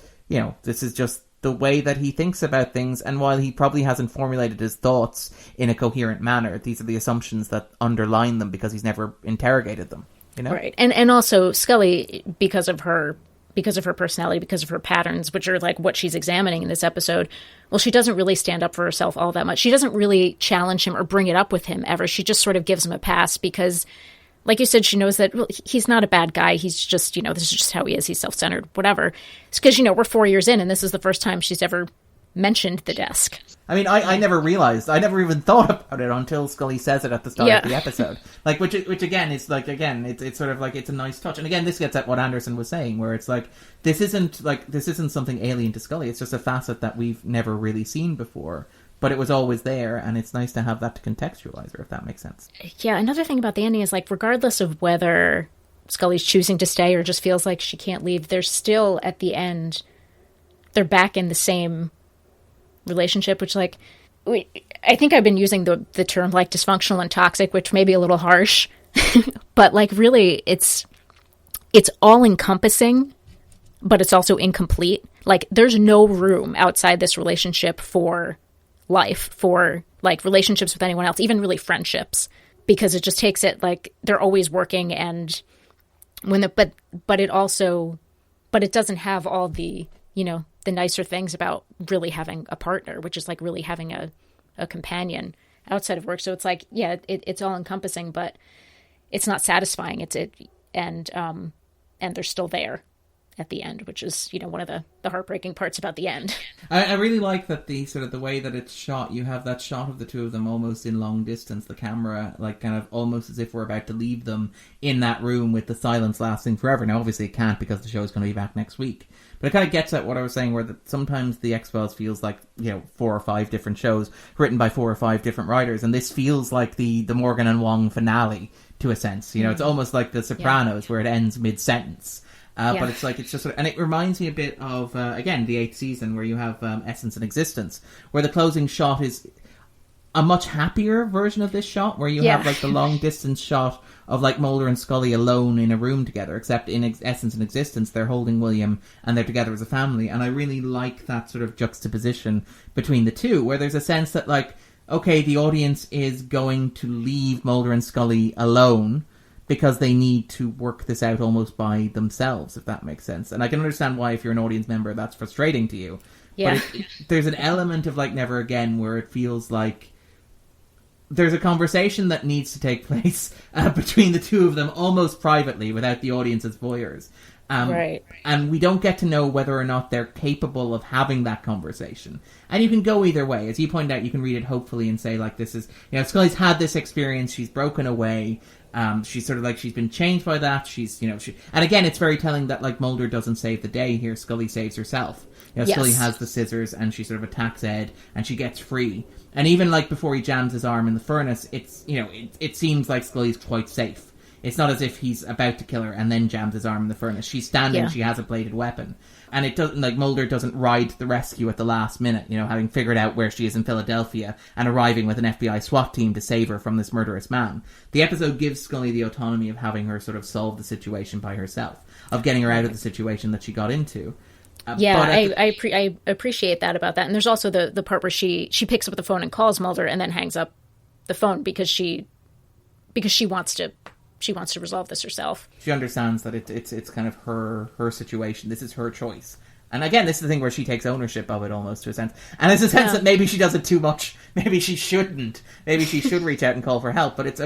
this is just the way that he thinks about things, and while he probably hasn't formulated his thoughts in a coherent manner, these are the assumptions that underline them because he's never interrogated them, Right. And also Scully, because of her personality, because of her patterns, which are, like, what she's examining in this episode, well, she doesn't really stand up for herself all that much. She doesn't really challenge him or bring it up with him ever. She just sort of gives him a pass because, like you said, she knows that he's not a bad guy. He's just, this is just how he is. He's self-centered, whatever. It's because, we're 4 years in, and this is the first time she's ever mentioned the desk. I mean, I never realized, I never even thought about it until Scully says it at the start of the episode. Like, which again, is like, again, it's sort of like, it's a nice touch. And again, this gets at what Anderson was saying, where it's like, this isn't something alien to Scully. It's just a facet that we've never really seen before. But it was always there, and it's nice to have that to contextualize her, if that makes sense. Yeah, another thing about the ending is, like, regardless of whether Scully's choosing to stay or just feels like she can't leave, they're still, at the end, they're back in the same relationship, which, like, I think I've been using the term, like, dysfunctional and toxic, which may be a little harsh, but, like, really, it's all-encompassing, but it's also incomplete. Like, there's no room outside this relationship for life, for, like, relationships with anyone else, even really friendships, because it just takes it, like, they're always working, and but it doesn't have all the, the nicer things about really having a partner, which is, like, really having a companion outside of work. So it's like, yeah, it's all encompassing, but it's not satisfying. And they're still there at the end, which is, one of the heartbreaking parts about the end. I really like that the sort of the way that it's shot. You have that shot of the two of them almost in long distance, the camera, like, kind of almost as if we're about to leave them in that room with the silence lasting forever. Now, obviously it can't, because the show is going to be back next week. But it kind of gets at what I was saying, where sometimes the X-Files feels like, 4 or 5 different shows written by 4 or 5 different writers, and this feels like the Morgan and Wong finale, to a sense. It's almost like The Sopranos, where it ends mid-sentence. But it's like, it's just, and it reminds me a bit of, again, the 8th season, where you have Essence and Existence, where the closing shot is a much happier version of this shot, where you have, like, the long distance shot of, like, Mulder and Scully alone in a room together, except in Essence and Existence, they're holding William and they're together as a family. And I really like that sort of juxtaposition between the two, where there's a sense that, like, okay, the audience is going to leave Mulder and Scully alone because they need to work this out almost by themselves, if that makes sense. And I can understand why, if you're an audience member, that's frustrating to you. Yeah. But there's an element of, like, Never Again where it feels like there's a conversation that needs to take place between the two of them almost privately without the audience as voyeurs. Right. And we don't get to know whether or not they're capable of having that conversation. And you can go either way. As you point out, you can read it hopefully and say, like, this is, Scully's had this experience, she's broken away, she's sort of like, she's been changed by that, she's, and again, it's very telling that, like, Mulder doesn't save the day here, Scully saves herself. Yes. Scully has the scissors and she sort of attacks Ed and she gets free. And even, like, before he jams his arm in the furnace, it's, it seems like Scully's quite safe. It's not as if he's about to kill her and then jams his arm in the furnace. She's standing, She has a bladed weapon. And it doesn't, like, Mulder doesn't ride to the rescue at the last minute, having figured out where she is in Philadelphia and arriving with an FBI SWAT team to save her from this murderous man. The episode gives Scully the autonomy of having her sort of solve the situation by herself, of getting her out of the situation that she got into. I appreciate that about that. And there's also the part where she picks up the phone and calls Mulder and then hangs up the phone because she wants to resolve this herself. She understands that it's kind of her situation. This is her choice. And again, this is the thing where she takes ownership of it almost, to a sense. And there's a sense that maybe she does it too much. Maybe she shouldn't. Maybe she should reach out and call for help. But it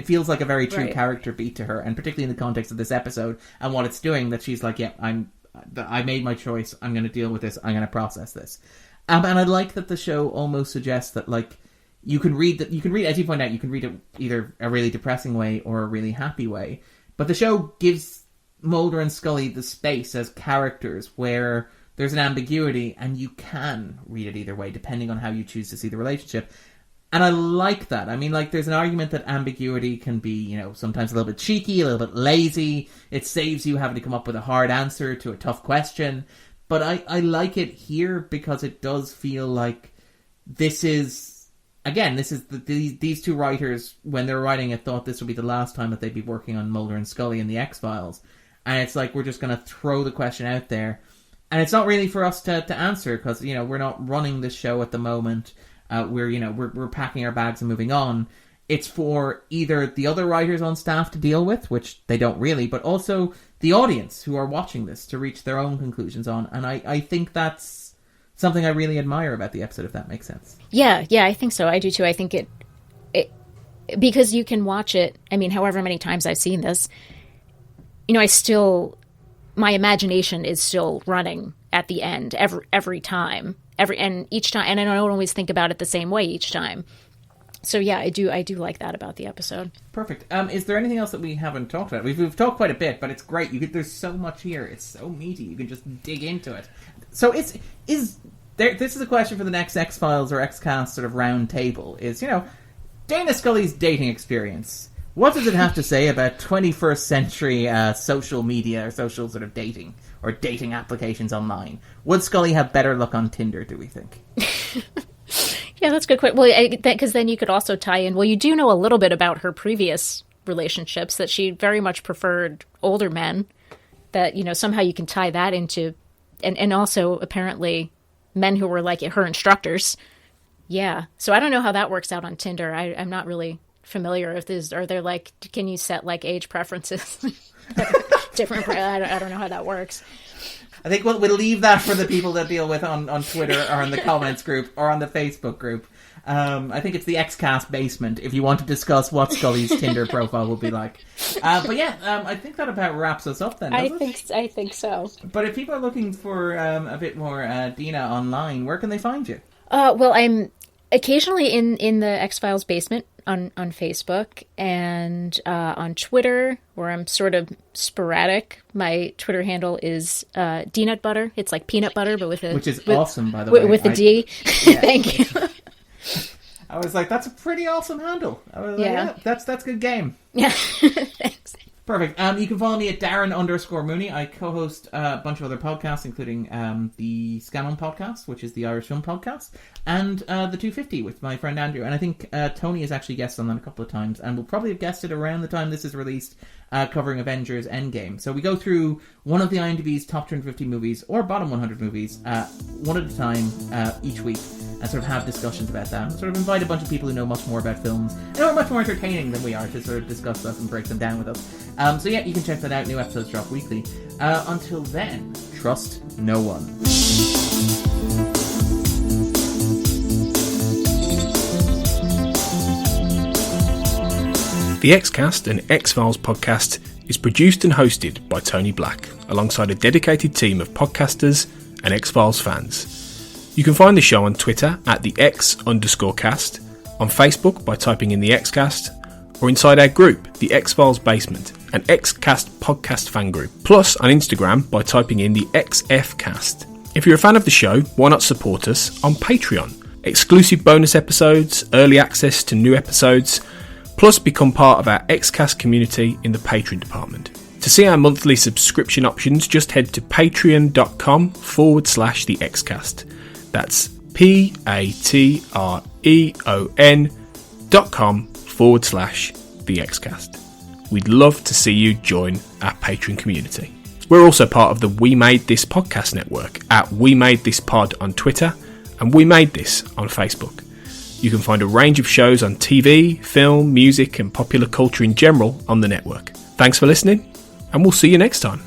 feels like a very true character beat to her. And particularly in the context of this episode and what it's doing, that she's like, I made my choice. I'm going to deal with this. I'm going to process this. And I like that the show almost suggests that, like, you can read, as you point out, you can read it either a really depressing way or a really happy way. But the show gives Mulder and Scully the space as characters where there's an ambiguity and you can read it either way depending on how you choose to see the relationship. And I like that. I mean, like, there's an argument that ambiguity can be, sometimes a little bit cheeky, a little bit lazy. It saves you having to come up with a hard answer to a tough question. But I like it here because it does feel like these two writers, when they were writing it, thought this would be the last time that they'd be working on Mulder and Scully and the X-Files. And it's like, we're just going to throw the question out there. And it's not really for us to answer because, we're not running this show at the moment. We're packing our bags and moving on. It's for either the other writers on staff to deal with, which they don't really, but also the audience who are watching this to reach their own conclusions on. And I think that's something I really admire about the episode, if that makes sense. Yeah, I think so. I do too. I think it because you can watch it. I mean, however many times I've seen this, my imagination is still running at the end every time. And each time, and I don't always think about it the same way each time. So yeah, I do like that about the episode. Perfect. Is there anything else that we haven't talked about? We've talked quite a bit, but it's great. There's so much here. It's so meaty. You can just dig into it. So this is a question for the next X-Files or X-Cast sort of round table. Is Dana Scully's dating experience. What does it have to say about 21st century social media or social sort of dating or dating applications online? Would Scully have better luck on Tinder, do we think? Yeah, that's a good question. Well, because then you could also tie in, well, you do know a little bit about her previous relationships, that she very much preferred older men, that, somehow you can tie that into, and also apparently men who were like her instructors. Yeah. So I don't know how that works out on Tinder. I'm not really familiar if there's, are there like, can you set like age preferences? Different. I don't know how that works. I think we'll leave that for the people that deal with on Twitter or in the comments group or on the Facebook group. I think it's the X-Cast basement if you want to discuss what Scully's Tinder profile will be like. But yeah, I think that about wraps us up then, doesn't it? I think so. But if people are looking for a bit more Deana online, where can they find you? Well, I'm occasionally in the X-Files basement on Facebook and on Twitter, where I'm sort of sporadic. My Twitter handle is Deanut Butter. It's like peanut butter, but with awesome, by the way. With a D. Yeah. Thank you. I was like, that's a pretty awesome handle. I was like, yeah, that's good game. Yeah, thanks. Perfect. You can follow me at Darren_Mooney. I co-host a bunch of other podcasts, including the Scannon podcast, which is the Irish film podcast, and the 250 with my friend Andrew. And I think Tony has actually guested on that a couple of times, and will probably have guested around the time this is released, covering Avengers Endgame. So we go through one of the IMDb's top 250 movies, or bottom 100 movies, one at a time each week, and sort of have discussions about that. And sort of invite a bunch of people who know much more about films, and are much more entertaining than we are, to sort of discuss us and break them down with us. So yeah, you can check that out. New episodes drop weekly. Until then, trust no one. The X-Cast, an X-Files podcast, is produced and hosted by Tony Black, alongside a dedicated team of podcasters and X-Files fans. You can find the show on Twitter at the X_cast, on Facebook by typing in the X-Cast, or inside our group, the X-Files Basement, an X-Cast podcast fan group, plus on Instagram by typing in the XFcast. If you're a fan of the show, why not support us on Patreon? Exclusive bonus episodes, early access to new episodes, plus become part of our X-Cast community in the Patreon department. To see our monthly subscription options, just head to patreon.com/the X-Cast. That's patreon.com/the X-Cast. We'd love to see you join our Patreon community. We're also part of the We Made This podcast network at We Made This Pod on Twitter and We Made This on Facebook. You can find a range of shows on TV, film, music and popular culture in general on the network. Thanks for listening, and we'll see you next time.